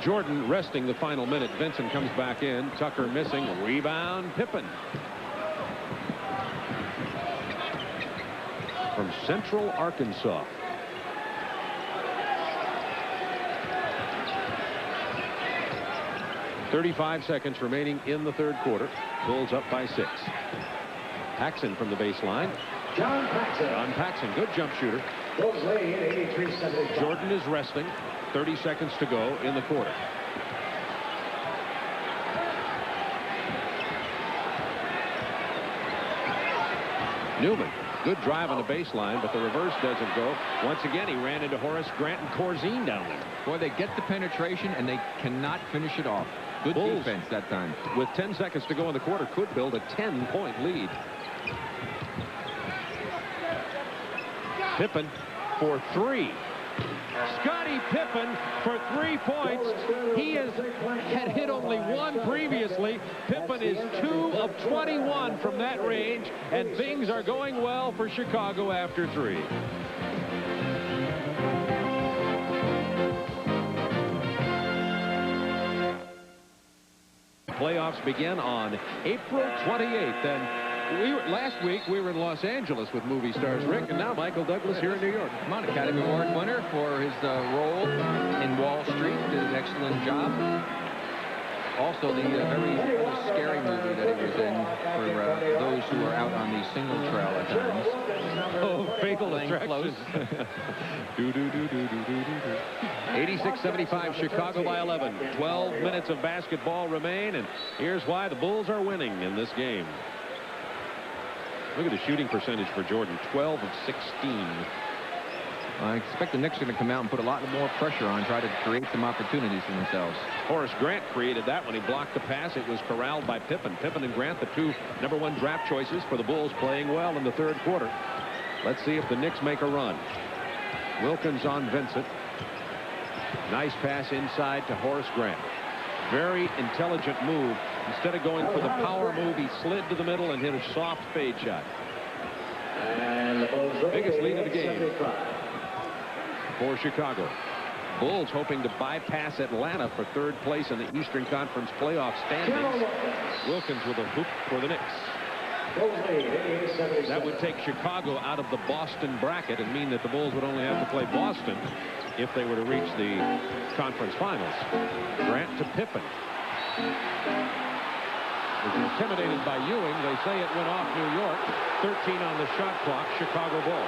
Jordan resting the final minute. Vincent comes back in. Tucker missing. Rebound, Pippen. From Central Arkansas. .35 seconds remaining in the third quarter. Bulls up by 6. Paxson from the baseline. John Paxson, good jump shooter. Bulls lead 83-75. Jordan is resting. 30 seconds to go in the quarter. Newman, good drive on the baseline, but the reverse doesn't go. Once again, he ran into Horace Grant and Corzine down there. Boy, they get the penetration, and they cannot finish it off. Good Bulls, defense that time. With 10 seconds to go in the quarter, could build a 10-point lead. Pippen for 3. Scottie Pippen for 3 points. He had hit only 1 previously. Pippen is 2 of 21 from that range, and things are going well for Chicago after 3. Playoffs begin on April 28th, and last week we were in Los Angeles with movie stars Rick, and now Michael Douglas here in New York. Come on, Academy Award winner for his role in Wall Street. Did an excellent job. Also, the very scary movie that he was in for those who are out on the single trail at times. Oh, Fatal Attractions. 86-75, Chicago by 11. 12 minutes of basketball remain, and here's why the Bulls are winning in this game. Look at the shooting percentage for Jordan, 12 of 16. I expect the Knicks are going to come out and put a lot more pressure on, try to create some opportunities for themselves. Horace Grant created that when he blocked the pass. It was corralled by Pippen. Pippen and Grant, the 2 #1 draft choices for the Bulls, playing well in the third quarter. Let's see if the Knicks make a run. Wilkins on Vincent. Nice pass inside to Horace Grant. Very intelligent move. Instead of going for the power move, he slid to the middle and hit a soft fade shot. And the Bulls biggest lead of the game 75. for Chicago. Bulls hoping to bypass Atlanta for 3rd place in the Eastern Conference playoff standings. Wilkins with a hoop for the Knicks. That would take Chicago out of the Boston bracket and mean that the Bulls would only have to play Boston if they were to reach the conference finals. Grant to Pippen. Was intimidated by Ewing. They say it went off New York. 13 on the shot clock. Chicago ball.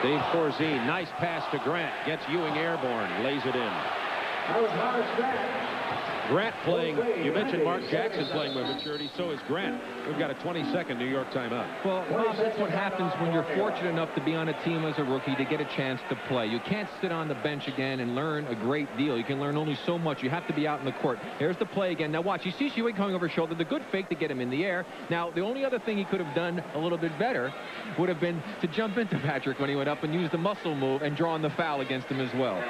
Dave Corzine, nice pass to Grant, gets Ewing airborne, lays it in. Grant playing, you mentioned Mark Jackson playing with maturity, so is Grant. We've got a 20-second New York timeout. Well, Bob, that's what happens when you're fortunate enough to be on a team as a rookie to get a chance to play. You can't sit on the bench again and learn a great deal. You can learn only so much. You have to be out in the court. Here's the play again. Now watch, you see Ewing coming over his shoulder. The good fake to get him in the air. Now, the only other thing he could have done a little bit better would have been to jump into Patrick when he went up and use the muscle move and draw on the foul against him as well.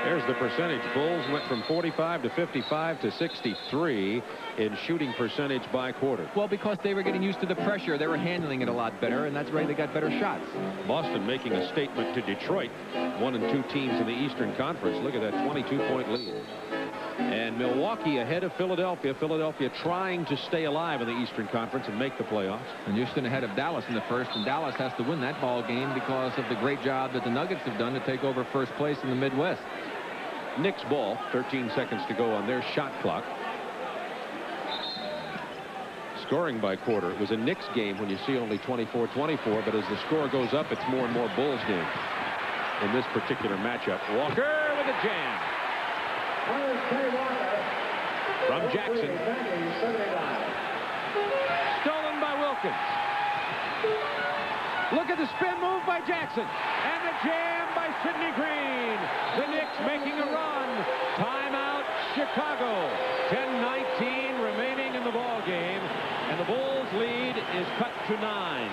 There's the percentage. Bulls went from 45 to 55 to 63 in shooting percentage by quarter. Well, because they were getting used to the pressure. They were handling it a lot better, and that's why they got better shots. Boston making a statement to Detroit, 1 and 2 teams in the Eastern Conference. Look at that 22-point lead. And Milwaukee ahead of Philadelphia. Philadelphia trying to stay alive in the Eastern Conference and make the playoffs. And Houston ahead of Dallas in the first, and Dallas has to win that ball game because of the great job that the Nuggets have done to take over first place in the Midwest. Knicks ball, 13 seconds to go on their shot clock. Scoring by quarter. It was a Knicks game when you see only 24-24, but as the score goes up, it's more and more Bulls game in this particular matchup. Walker with a jam. From Jackson. Stolen by Wilkins. Look at the spin move by Jackson. And the jam by Sidney Green. The Knicks making a run. Timeout, Chicago. 10:19 remaining in the ball game. And the Bulls lead is cut to 9.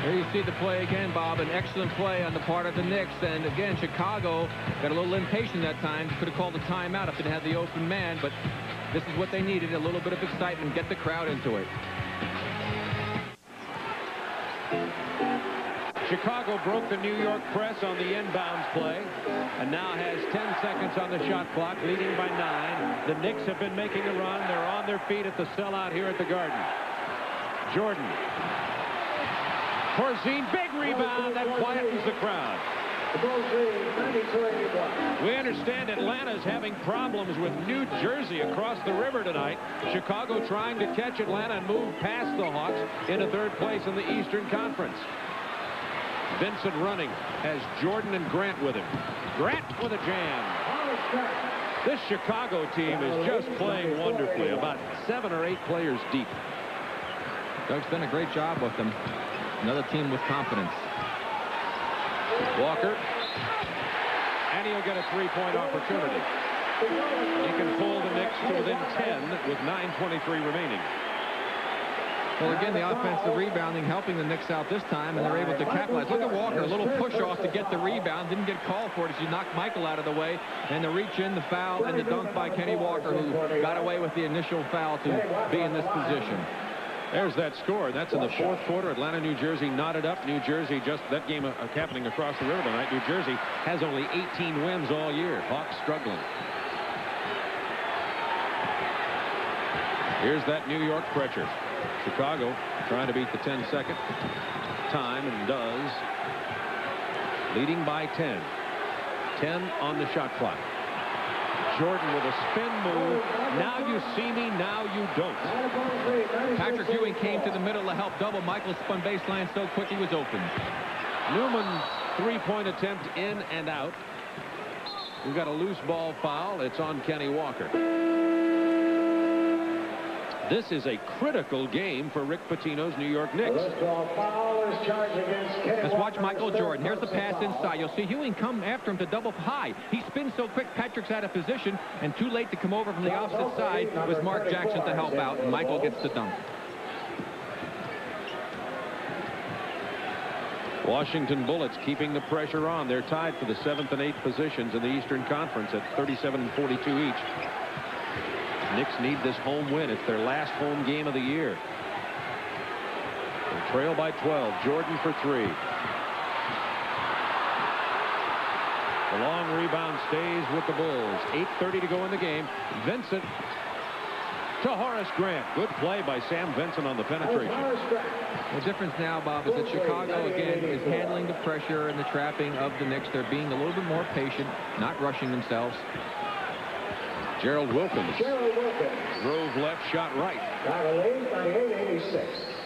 There you see the play again, Bob. An excellent play on the part of the Knicks. And again, Chicago got a little impatient that time. Could have called a timeout if it had the open man. But this is what they needed. A little bit of excitement. Get the crowd into it. Chicago broke the New York press on the inbounds play and now has 10 seconds on the shot clock, leading by 9. The Knicks have been making a run. They're on their feet at the sellout here at the Garden. Jordan. Corzine, big rebound that quietens the crowd. We understand Atlanta's having problems with New Jersey across the river tonight. Chicago trying to catch Atlanta and move past the Hawks into third place in the Eastern Conference. Vincent running, has Jordan and Grant with him. Grant with a jam. This Chicago team is just playing wonderfully, about 7 or 8 players deep. Doug's done a great job with them. Another team with confidence. Walker. And he'll get a 3-point opportunity. He can pull the Knicks to within 10 with 9:23 remaining. Well, again, the offensive rebounding helping the Knicks out this time, and they're able to capitalize. Look at Walker, a little push-off to get the rebound. Didn't get called for it as you knocked Michael out of the way. And the reach in, the foul, and the dunk by Kenny Walker, who got away with the initial foul to be in this position. There's that score. That's in the fourth quarter. Atlanta, New Jersey knotted up. New Jersey, just that game happening across the river tonight. New Jersey has only 18 wins all year. Hawks struggling. Here's that New York pressure. Chicago trying to beat the 10-second time and does. Leading by 10. 10 on the shot clock. Jordan with a spin move. Now you see me, now you don't. Patrick Ewing came to the middle to help double. Michael spun baseline so quick he was open. Newman, 3-point attempt in and out. We've got a loose ball foul. It's on Kenny Walker. This is a critical game for Rick Pitino's New York Knicks. Let's watch Michael Jordan. Here's the pass inside. You'll see Ewing come after him to double high. He spins so quick, Patrick's out of position, and too late to come over from the opposite side was Mark Jackson to help out, and Michael gets the dunk. Washington Bullets keeping the pressure on. They're tied for the 7th and 8th positions in the Eastern Conference at 37 and 42 each. Knicks need this home win. It's their last home game of the year. They trail by 12. Jordan for 3. The long rebound stays with the Bulls. 8:30 to go in the game. Vincent to Horace Grant. Good play by Sam Vincent on the penetration. The difference now, Bob, is that Chicago, again, is handling the pressure and the trapping of the Knicks. They're being a little bit more patient, not rushing themselves. Gerald Wilkins drove left, shot right.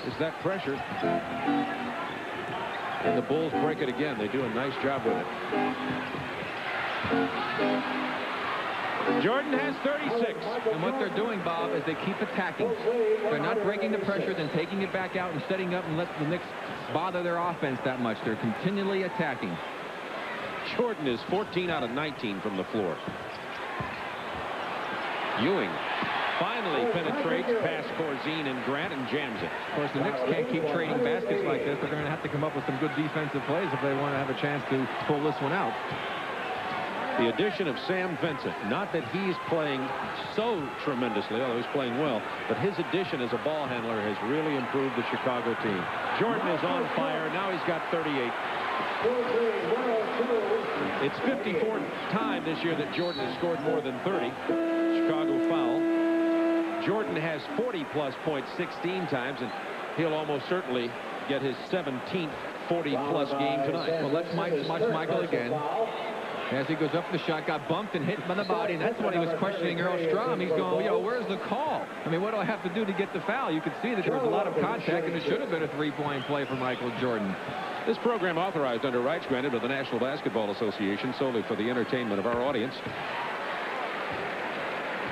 Is that pressure? And the Bulls break it again. They do a nice job with it. Jordan has 36. And what they're doing, Bob, is they keep attacking. They're not breaking the pressure, then taking it back out and setting up and let the Knicks bother their offense that much. They're continually attacking. Jordan is 14 out of 19 from the floor. Ewing finally penetrates past Corzine and Grant and jams it. Of course, the Knicks can't keep trading baskets like this. They're going to have to come up with some good defensive plays if they want to have a chance to pull this one out. The addition of Sam Vincent, not that he's playing so tremendously, although he's playing well, but his addition as a ball handler has really improved the Chicago team. Jordan is on fire. Now he's got 38. It's 54th time this year that Jordan has scored more than 30. Chicago foul. Jordan has 40-plus points 16 times, and he'll almost certainly get his 17th 40-plus game tonight. Well, let's watch Michael again. As he goes up the shot, got bumped and hit by the body, and that's what he was questioning Earl Strom. He's going, where's the call? I mean, what do I have to do to get the foul? You could see that there was a lot of contact, and it should have been a three-point play for Michael Jordan. This program authorized under rights granted by the National Basketball Association solely for the entertainment of our audience.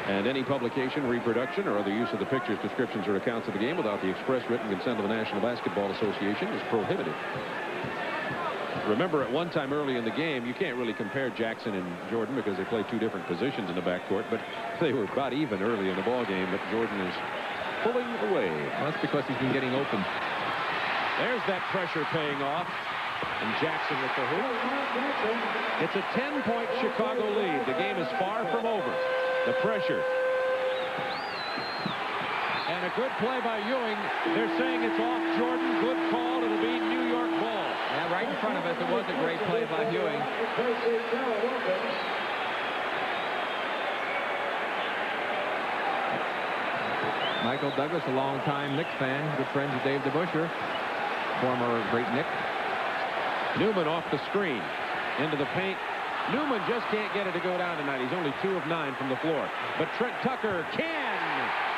And any publication, reproduction, or other use of the pictures, descriptions, or accounts of the game without the express written consent of the National Basketball Association is prohibited. Remember, at one time early in the game, you can't really compare Jackson and Jordan because they play two different positions in the backcourt, but they were about even early in the ball game, but Jordan is pulling away. Well, that's because he's been getting open. There's that pressure paying off, and Jackson with the hoop. It's a 10-point Chicago lead. The game is far from over. The pressure. And a good play by Ewing. They're saying it's off Jordan. Good call. It'll be New York ball. Yeah, right in front of us. It was a great play by Ewing. Michael Douglas, a longtime Knicks fan, good friend of Dave DeBuscher, former great Knick. Newman off the screen. Into the paint. Newman just can't get it to go down tonight. He's only 2 of 9 from the floor. But Trent Tucker can.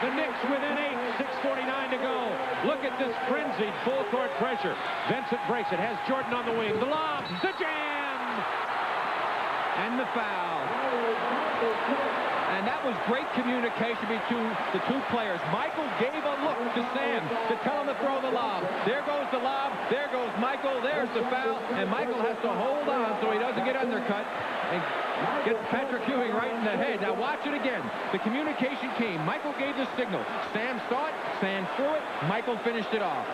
The Knicks within 8. 6:49 to go. Look at this frenzied full-court pressure. Vincent breaks it. Has Jordan on the wing. The lob. The jam. And the foul. And that was great communication between the two players. Michael gave a look to Sam to tell him to throw the lob. There goes the lob. There goes Michael. There's the foul. And Michael has to hold on so he doesn't get undercut and gets Patrick Ewing right in the head. Now watch it again. The communication came. Michael gave the signal. Sam saw it. Sam threw it. Michael finished it off.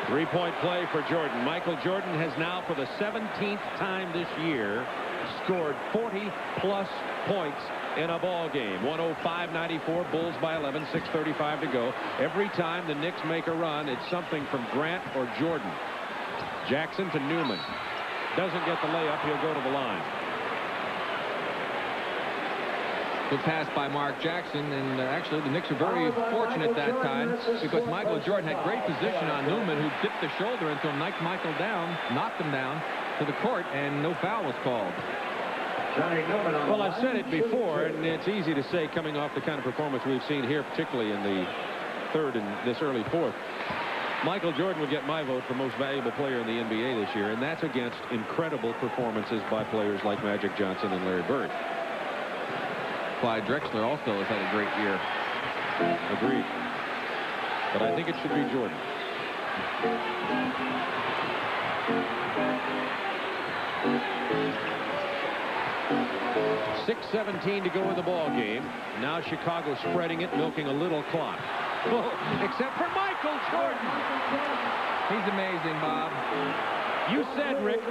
3-point play for Jordan. Michael Jordan has now, for the 17th time this year, scored 40-plus points in a ball game. 105-94, Bulls by 11, 6:35 to go. Every time the Knicks make a run, it's something from Grant or Jordan. Jackson to Newman. Doesn't get the layup, he'll go to the line. Good pass by Mark Jackson, and actually the Knicks are very fortunate that time because Michael Jordan had great position on Newman, who dipped the shoulder until knocked Michael down, knocked him down to the court, and no foul was called. Well, I've said it before, and it's easy to say coming off the kind of performance we've seen here, particularly in the third and this early fourth. Michael Jordan would get my vote for most valuable player in the NBA this year, and that's against incredible performances by players like Magic Johnson and Larry Bird. Clyde Drexler also has had a great year. Agreed. But I think it should be Jordan. 6:17 to go in the ball game. Now Chicago spreading it, milking a little clock. Except for Michael Jordan. He's amazing, Bob. You said, Rick,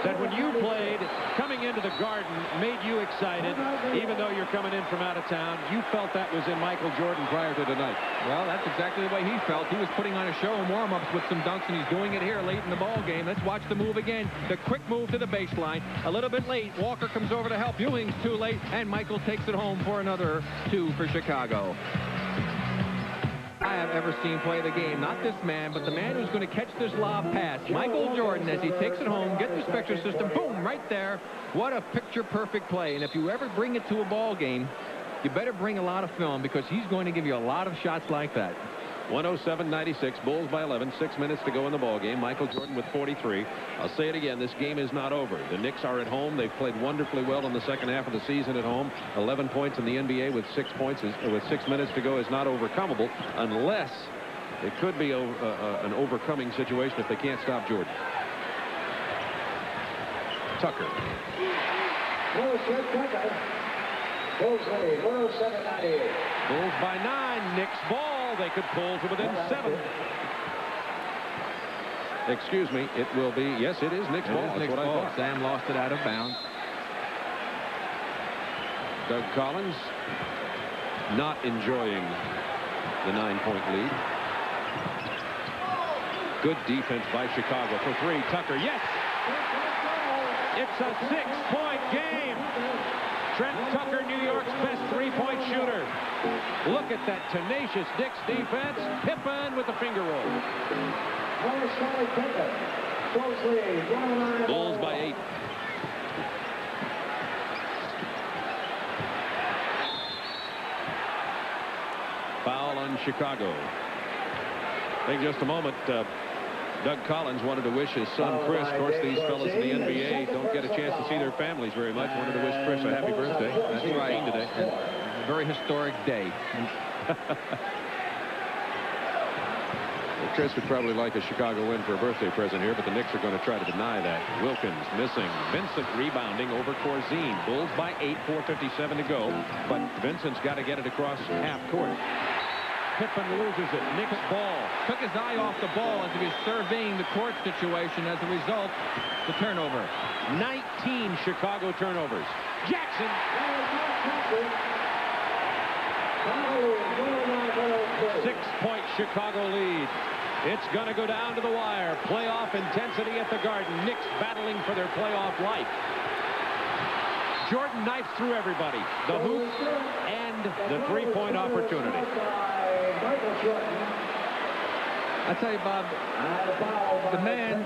that when you played, coming into the Garden made you excited, even though you're coming in from out of town. You felt that was in Michael Jordan prior to tonight. Well, that's exactly the way he felt. He was putting on a show in warm-ups with some dunks, and he's doing it here late in the ball game. Let's watch the move again. The quick move to the baseline. A little bit late. Walker comes over to help. Ewing's too late, and Michael takes it home for another 2 for Chicago. I have ever seen play the game. Not this man, but the man who's going to catch this lob pass. Michael Jordan, as he takes it home, gets the Spectre system, boom, right there. What a picture-perfect play. And if you ever bring it to a ball game, you better bring a lot of film because he's going to give you a lot of shots like that. 107-96. Bulls by 11. 6 minutes to go in the ball game. Michael Jordan with 43. I'll say it again. This game is not over. The Knicks are at home. They've played wonderfully well in the second half of the season at home. 11 points in the NBA with 6 points with 6 minutes to go is not overcomable unless it could be an overcoming situation if they can't stop Jordan. Tucker. Bulls lead, 107-98. Bulls by 9. Knicks ball. They could pull to within 7. Excuse me. It will be. Yes, it is Knicks ball. That's Knicks what ball. I thought. Sam lost it out of bounds. Doug Collins not enjoying the 9-point lead. Good defense by Chicago for 3. Tucker. Yes. It's a 6-point game. Trent Tucker, New York's best 3-point shooter. Look at that tenacious Knicks defense. Pippen with the finger roll. Bulls by 8. Foul on Chicago. I think just a moment. Doug Collins wanted to wish his son Chris. Of course, these fellas in the NBA don't get a chance to see their families very much. Wanted to wish Chris a happy birthday. That's right. Today. A very historic day. Well, Chris would probably like a Chicago win for a birthday present here, but the Knicks are going to try to deny that. Wilkins missing. Vincent rebounding over Corzine. Bulls by 8, 4:57 to go. But Vincent's got to get it across half court. Pippen loses it. Knicks ball. Took his eye off the ball as he was surveying the court situation. As a result, the turnover. 19 Chicago turnovers. Jackson. 6-point Chicago lead. It's going to go down to the wire. Playoff intensity at the Garden. Knicks battling for their playoff life. Jordan knifes through everybody. The hoop and the 3-point opportunity. I tell you, Bob, the man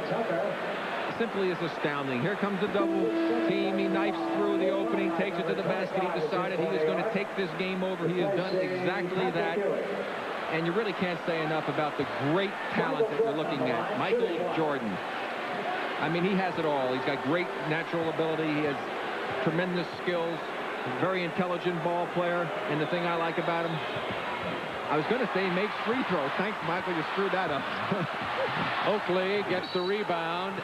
simply is astounding. Here comes the double team. He knifes through the opening, takes it to the basket. He decided he was going to take this game over. He has done exactly that. And you really can't say enough about the great talent that you're looking at. Michael Jordan. I mean, he has it all. He's got great natural ability. He has tremendous skills. Very intelligent ball player. And the thing I like about him, I was going to say he makes free throws. Thanks, Michael. You screwed that up. Oakley gets the rebound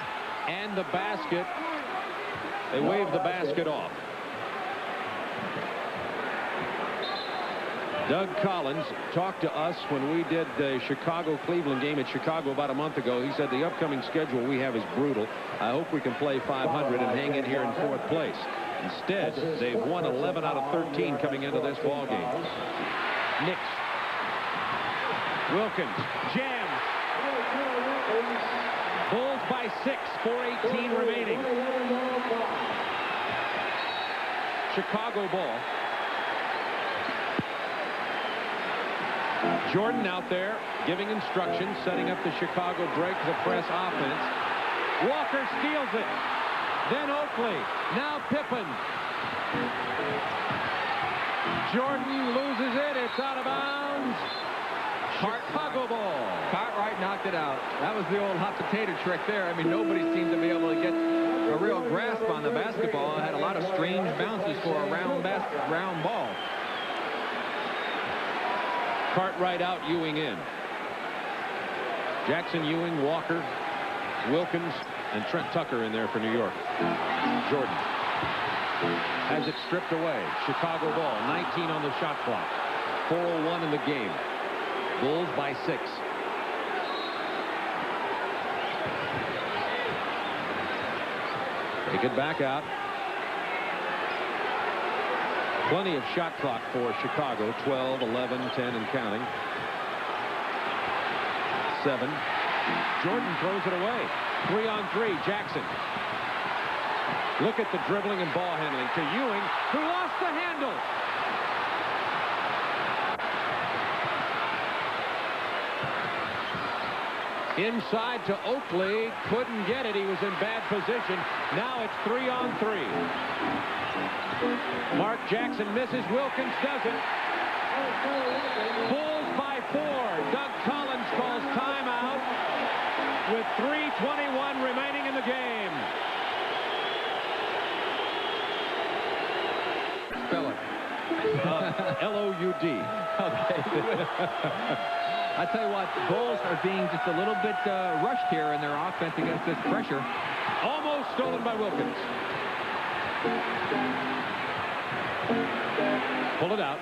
and the basket. They wave the basket off. Doug Collins talked to us when we did the Chicago-Cleveland game at Chicago about a month ago. He said the upcoming schedule we have is brutal. I hope we can play 500 and hang in here in 4th place. Instead, they've won 11 out of 13 coming into this ball game. Knicks. Wilkins jams. Bulls by 6, 4:18 remaining. Chicago ball. Jordan out there giving instructions, setting up the Chicago break the press offense. Walker steals it. Then Oakley. Now Pippen. Jordan loses it. It's out of bounds. Chicago ball. Cartwright knocked it out. That was the old hot potato trick there. I mean, nobody seemed to be able to get a real grasp on the basketball. It had a lot of strange bounces for a round ball. Cartwright out, Ewing in. Jackson, Ewing, Walker, Wilkins, and Trent Tucker in there for New York. Jordan has it stripped away. Chicago ball, 19 on the shot clock. 4:01 in the game. Bulls by 6. Take it back out. Plenty of shot clock for Chicago. 12, 11, 10, and counting. 7. Jordan throws it away. 3-on-3. Jackson. Look at the dribbling and ball handling to Ewing, who lost the handle. Inside to Oakley. Couldn't get it. He was in bad position. Now it's 3-on-3. Mark Jackson misses. Wilkins does it. Bulls by 4. Doug Collins calls timeout with 3:21 remaining in the game. Spell it. L-O-U-D. Okay. I tell you what, Bulls are being just a little bit rushed here in their offense against this pressure. Almost stolen by Wilkins. Pull it out.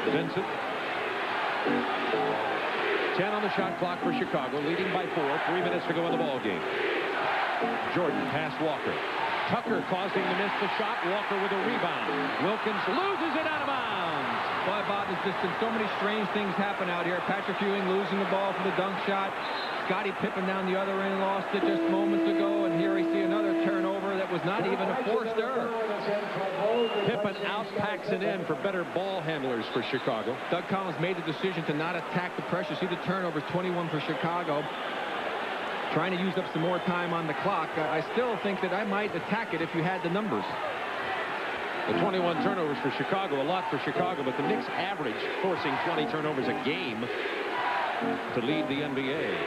Vincent. 10 on the shot clock for Chicago, leading by 4. 3 minutes to go in the ball game. Jordan past Walker. Tucker causing to miss the shot. Walker with a rebound. Wilkins loses it out of bounds. Boy, Bob, there's just been so many strange things happen out here. Patrick Ewing losing the ball for the dunk shot. Scottie Pippen down the other end lost it just moments ago, and here we see another turnover that was not even a forced error. Pippen outpacks it in for better ball handlers for Chicago. Doug Collins made the decision to not attack the pressure. See the turnovers, 21 for Chicago. Trying to use up some more time on the clock. I still think that I might attack it if you had the numbers. The 21 turnovers for Chicago, a lot for Chicago, but the Knicks average forcing 20 turnovers a game to lead the NBA.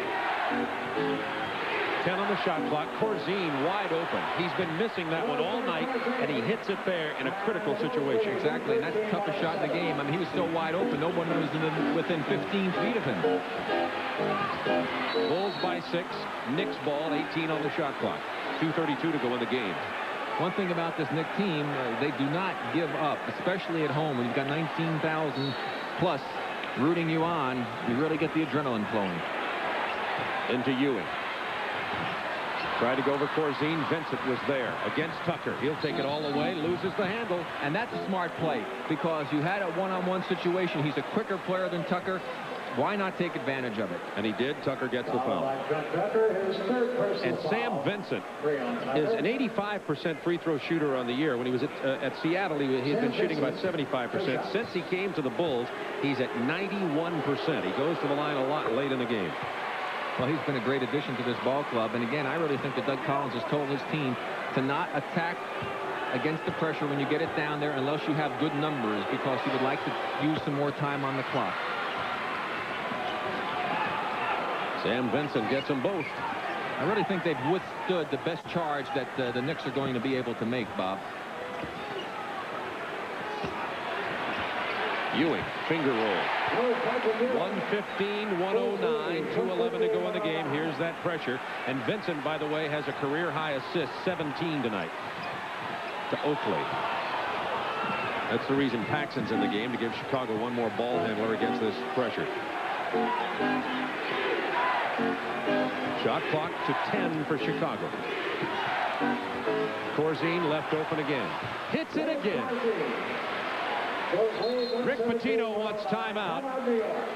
10 on the shot clock. Corzine wide open. He's been missing that one all night, and he hits it there in a critical situation. Exactly, and that's the toughest shot in the game. I mean, he was so wide open, no one was within 15 feet of him. Bulls by 6. Knicks ball, 18 on the shot clock. 2:32 to go in the game. One thing about this Knicks team, they do not give up, especially at home. When you've got 19,000 plus rooting you on, you really get the adrenaline flowing. Into Ewing. Tried to go over Corzine. Vincent was there against Tucker. He'll take it all away, loses the handle. And that's a smart play because you had a one-on-one situation. He's a quicker player than Tucker. Why not take advantage of it? And he did. Tucker gets the foul. And Sam Vincent is an 85% free throw shooter on the year. When he was at Seattle, he had been shooting about 75%. Since he came to the Bulls, he's at 91%. He goes to the line a lot late in the game. Well, he's been a great addition to this ball club. And again, I really think that Doug Collins has told his team to not attack against the pressure when you get it down there unless you have good numbers, because he would like to use some more time on the clock. Sam Vincent gets them both. I really think they've withstood the best charge that the Knicks are going to be able to make, Bob. Ewing, finger roll. 1:15, 1:09, 2:11 to go in the game. Here's that pressure. And Vincent, by the way, has a career-high assist, 17 tonight, to Oakley. That's the reason Paxson's in the game, to give Chicago one more ball handler against this pressure. Shot clock to 10 for Chicago. Corzine left open again. Hits it again. Rick Pitino wants timeout.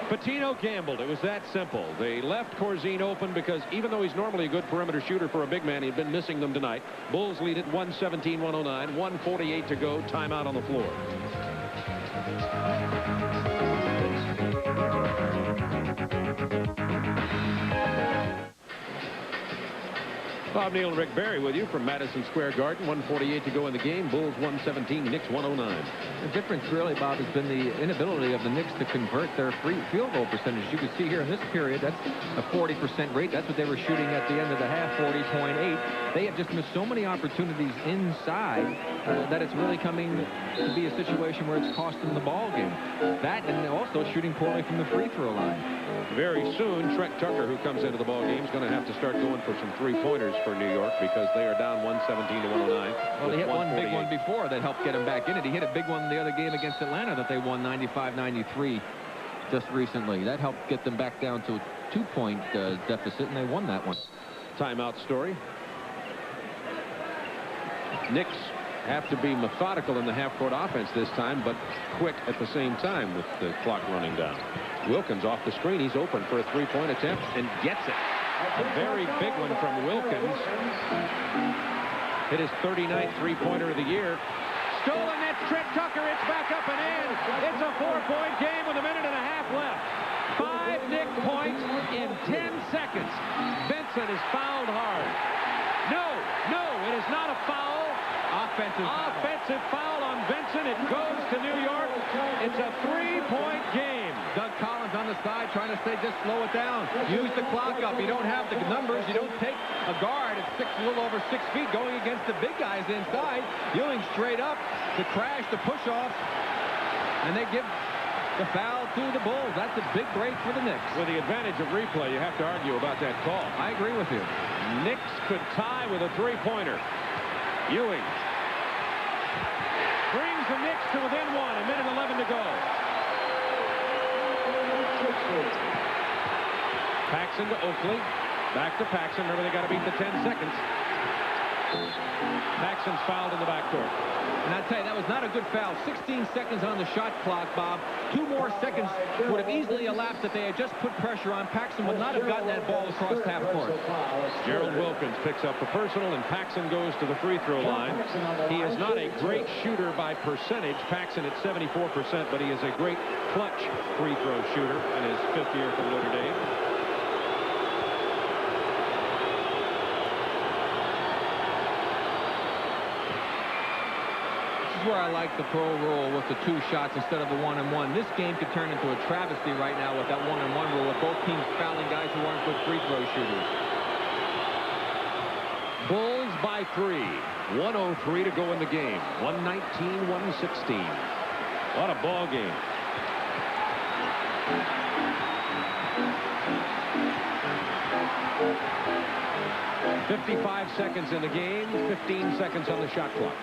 Pitino gambled. It was that simple. They left Corzine open because even though he's normally a good perimeter shooter for a big man, he'd been missing them tonight. Bulls lead at 117, 109, 1:48 to go. Timeout on the floor. Bob Neal and Rick Barry with you from Madison Square Garden. 1:48 to go in the game. Bulls 117, Knicks 109. The difference really, Bob, has been the inability of the Knicks to convert their free field goal percentage. You can see here in this period, that's a 40% rate. That's what they were shooting at the end of the half, 40.8. They have just missed so many opportunities inside that it's really coming to be a situation where it's cost them the ball game. That and also shooting poorly from the free throw line. Very soon, Trent Tucker, who comes into the ball game, is going to have to start going for some three-pointers for New York because they are down 117 to 109. Well, he hit one big one before that helped get him back in it. He hit a big one the other game against Atlanta that they won 95-93 just recently. That helped get them back down to a 2-point deficit, and they won that one. Timeout story. Knicks have to be methodical in the half-court offense this time, but quick at the same time with the clock running down. Wilkins off the screen. He's open for a three-point attempt and gets it. A very big one from Wilkins. Hit his 39th three-pointer of the year. Stolen, that's Trent Tucker. It's back up and in. It's a 4-point game with a minute and a half left. 5 Knicks points in 10 seconds. Vincent is fouled hard. No, it is not a foul. Offensive foul on Vincent. It goes to New York. It's a 3-point game. Doug Collins on the side trying to say just slow it down. Use the clock up. You don't have the numbers. You don't take a guard at a little over 6 feet going against the big guys inside. Ewing straight up, the crash, the push-off, and they give the foul to the Bulls. That's a big break for the Knicks. With the advantage of replay, you have to argue about that call. I agree with you. Knicks could tie with a three-pointer. Ewing brings the Knicks to within 1, a minute 11 to go. Paxson to Oakley. Back to Paxson. Remember, they got to beat the 10 seconds. Paxson's fouled in the backcourt. And I tell you, that was not a good foul. 16 seconds on the shot clock, Bob. 2 more seconds would have easily elapsed if they had just put pressure on. Paxson would not have gotten that ball across half court. Gerald Wilkins picks up the personal, and Paxson goes to the free throw line. He is not a great shooter by percentage. Paxson at 74%, but he is a great clutch free throw shooter in his 5th year for Notre Dame. Where I like the pro rule with the 2 shots instead of the 1-and-1. This game could turn into a travesty right now with that 1-and-1 rule, with both teams fouling guys who aren't good free throw shooters. Bulls by 3. 1:03 to go in the game. 119-116. What a ball game. $55 seconds in the game, 15 seconds on the shot clock.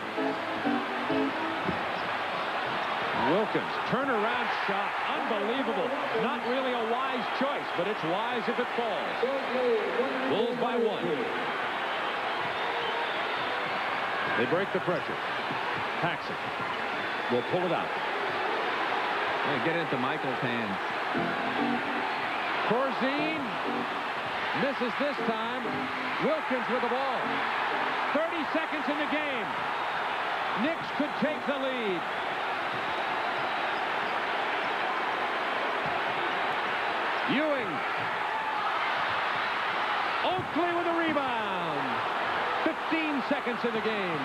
Wilkins, turnaround shot, unbelievable. Not really a wise choice, but it's wise if it falls. Bulls by 1. They break the pressure. Paxson will pull it out. They get into Michael's hands. Corzine misses this time. Wilkins with the ball. 30 seconds in the game. Knicks could take the lead. Ewing. Oakley with a rebound. 15 seconds in the game.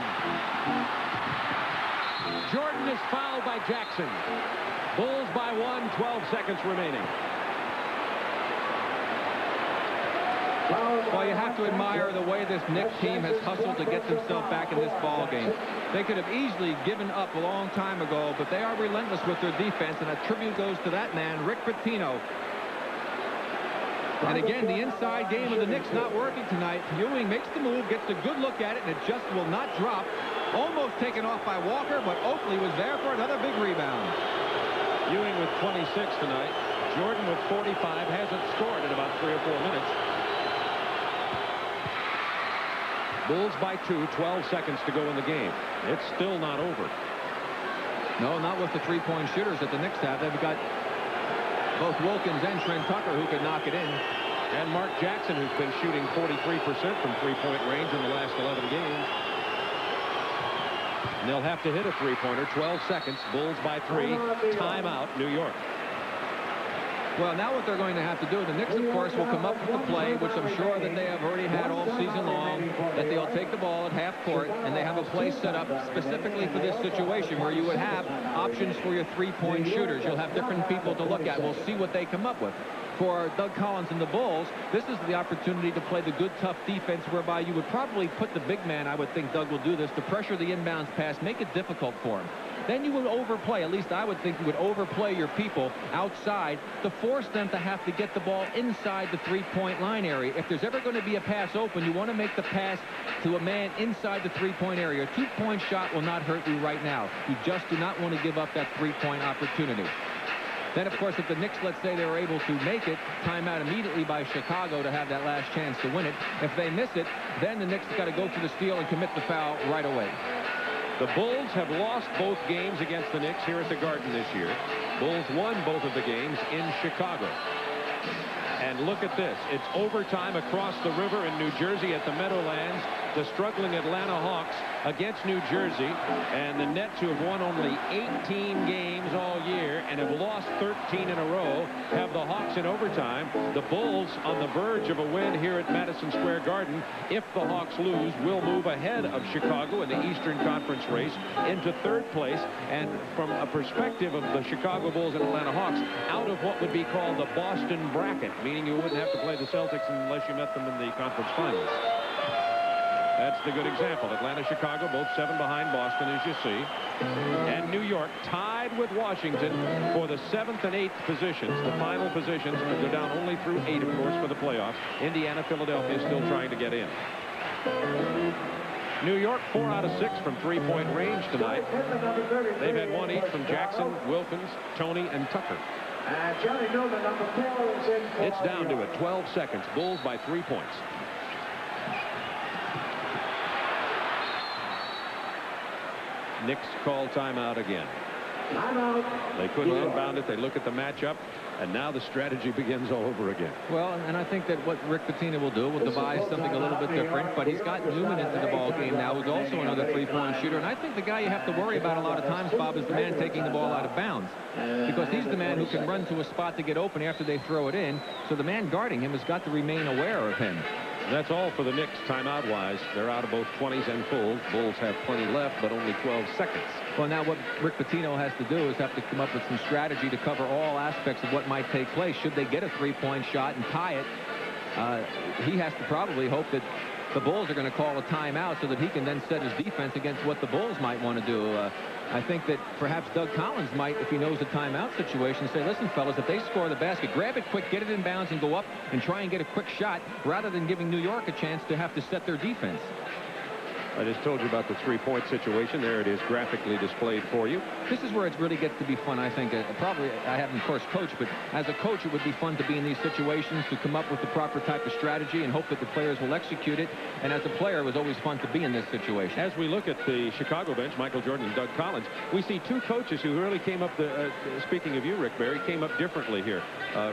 Jordan is fouled by Jackson. Bulls by 1, 12 seconds remaining. Well, you have to admire the way this Knicks team has hustled to get themselves back in this ball game. They could have easily given up a long time ago, but they are relentless with their defense, and a tribute goes to that man, Rick Pitino. And again, the inside game of the Knicks not working tonight. Ewing makes the move, gets a good look at it, and it just will not drop. Almost taken off by Walker, but Oakley was there for another big rebound. Ewing with 26 tonight. Jordan with 45, hasn't scored in about 3 or 4 minutes. Bulls by 2, 12 seconds to go in the game. It's still not over. No, not with the 3-point shooters that the Knicks have. They've got both Wilkins and Trent Tucker who could knock it in. And Mark Jackson, who's been shooting 43% from 3-point range in the last 11 games. And they'll have to hit a 3-pointer. 12 seconds. Bulls by 3. Timeout, New York. Well, now what they're going to have to do, the Knicks, of course, will come up with the play, which I'm sure that they have already had all season long, that they'll take the ball at half court, and they have a play set up specifically for this situation where you would have options for your 3-point shooters. You'll have different people to look at. We'll see what they come up with. For Doug Collins and the Bulls, this is the opportunity to play the good, tough defense whereby you would probably put the big man, I would think Doug will do this, to pressure the inbounds pass, make it difficult for him. Then you would overplay, at least I would think you would overplay your people outside to force them to have to get the ball inside the 3-point line area. If there's ever going to be a pass open, you want to make the pass to a man inside the 3-point area. A 2-point shot will not hurt you right now. You just do not want to give up that 3-point opportunity. Then, of course, if the Knicks, let's say they were able to make it, timeout immediately by Chicago to have that last chance to win it. If they miss it, then the Knicks got to go for the steal and commit the foul right away. The Bulls have lost both games against the Knicks here at the Garden this year. Bulls won both of the games in Chicago. And look at this. It's overtime across the river in New Jersey at the Meadowlands. the struggling Atlanta Hawks against New Jersey, and the Nets, who have won only 18 games all year and have lost 13 in a row, have the Hawks in overtime. The Bulls on the verge of a win here at Madison Square Garden. If the Hawks lose, will move ahead of Chicago in the Eastern Conference race into third place, and from a perspective of the Chicago Bulls and Atlanta Hawks, out of what would be called the Boston bracket, meaning you wouldn't have to play the Celtics unless you met them in the conference finals. That's the good example. Atlanta, Chicago, both 7 behind Boston, as you see. And New York tied with Washington for the 7th and 8th positions. The final positions go down only through 8, of course, for the playoffs. Indiana, Philadelphia still trying to get in. New York 4 out of 6 from three-point range tonight. They've had 1 each from Jackson, Wilkins, Tony, and Tucker. It's down to it. 12 seconds. Bulls by 3 points. Knicks call timeout again. They couldn't inbound it. They look at the matchup, and now the strategy begins all over again. Well, and I think that what Rick Pitino will do will devise something a little bit different, but he's got Newman into the ball game now, who's also another three-point shooter. And I think the guy you have to worry about a lot of times, Bob, is the man taking the ball out of bounds, because he's the man who can run to a spot to get open after they throw it in. So the man guarding him has got to remain aware of him. That's all for the Knicks timeout-wise. They're out of both 20s and fulls. Bulls have plenty left, but only 12 seconds. Well, now what Rick Pitino has to do is have to come up with some strategy to cover all aspects of what might take place. Should they get a three-point shot and tie it, he has to probably hope that the Bulls are going to call a timeout so that he can then set his defense against what the Bulls might want to do. I think that perhaps Doug Collins might, if he knows the timeout situation, say, listen, fellas, if they score the basket, grab it quick, get it in bounds, and go up and try and get a quick shot, rather than giving New York a chance to have to set their defense. I just told you about the three-point situation. There it is, graphically displayed for you. This is where it really gets to be fun, I think. Probably, I haven't, of course, coached, but as a coach, it would be fun to be in these situations, to come up with the proper type of strategy and hope that the players will execute it. And as a player, it was always fun to be in this situation. As we look at the Chicago bench, Michael Jordan and Doug Collins, we see 2 coaches who really came up, speaking of you, Rick Barry, came up differently here.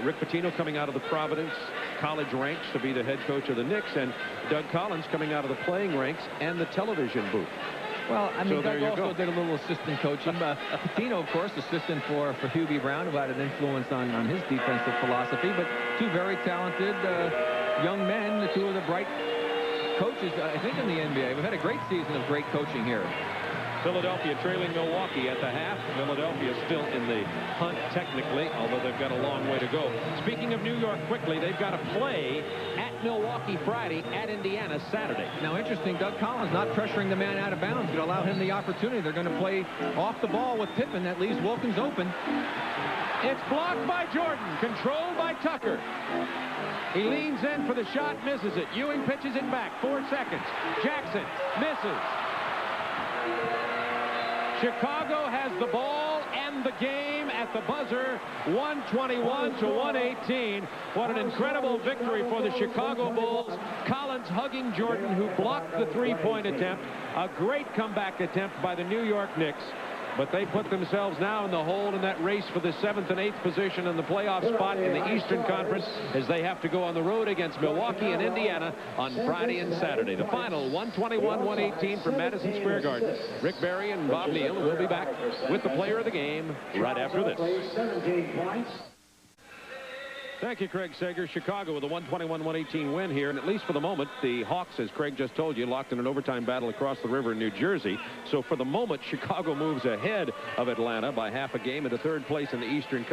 Rick Pitino coming out of the Providence college ranks to be the head coach of the Knicks, and Doug Collins coming out of the playing ranks and the television booth. Well, I mean, Doug also did a little assistant coaching. Patino, of course, assistant for Hubie Brown, who had an influence on his defensive philosophy. But 2 very talented young men, 2 of the bright coaches, I think, in the NBA. We've had a great season of great coaching here. Philadelphia trailing Milwaukee at the half. Philadelphia still in the hunt technically, although they've got a long way to go. Speaking of New York, quickly, they've got to play at Milwaukee Friday, at Indiana Saturday. Now, interesting, Doug Collins not pressuring the man out of bounds, going to allow him the opportunity. They're going to play off the ball with Pippen. That leaves Wilkins open. It's blocked by Jordan, controlled by Tucker. He leans in for the shot, misses it. Ewing pitches it back, 4 seconds. Jackson misses. Chicago has the ball and the game at the buzzer, 121 to 118. What an incredible victory for the Chicago Bulls. Collins hugging Jordan, who blocked the three-point attempt. A great comeback attempt by the New York Knicks. But they put themselves now in the hole in that race for the 7th and 8th position in the playoff spot in the Eastern Conference, as they have to go on the road against Milwaukee and Indiana on Friday and Saturday. The final, 121-118 from Madison Square Garden. Rick Barry and Bob Neal will be back with the player of the game right after this. Thank you, Craig Sager. Chicago with a 121-118 win here. And at least for the moment, the Hawks, as Craig just told you, locked in an overtime battle across the river in New Jersey. So for the moment, Chicago moves ahead of Atlanta by half a game into third place in the Eastern Conference.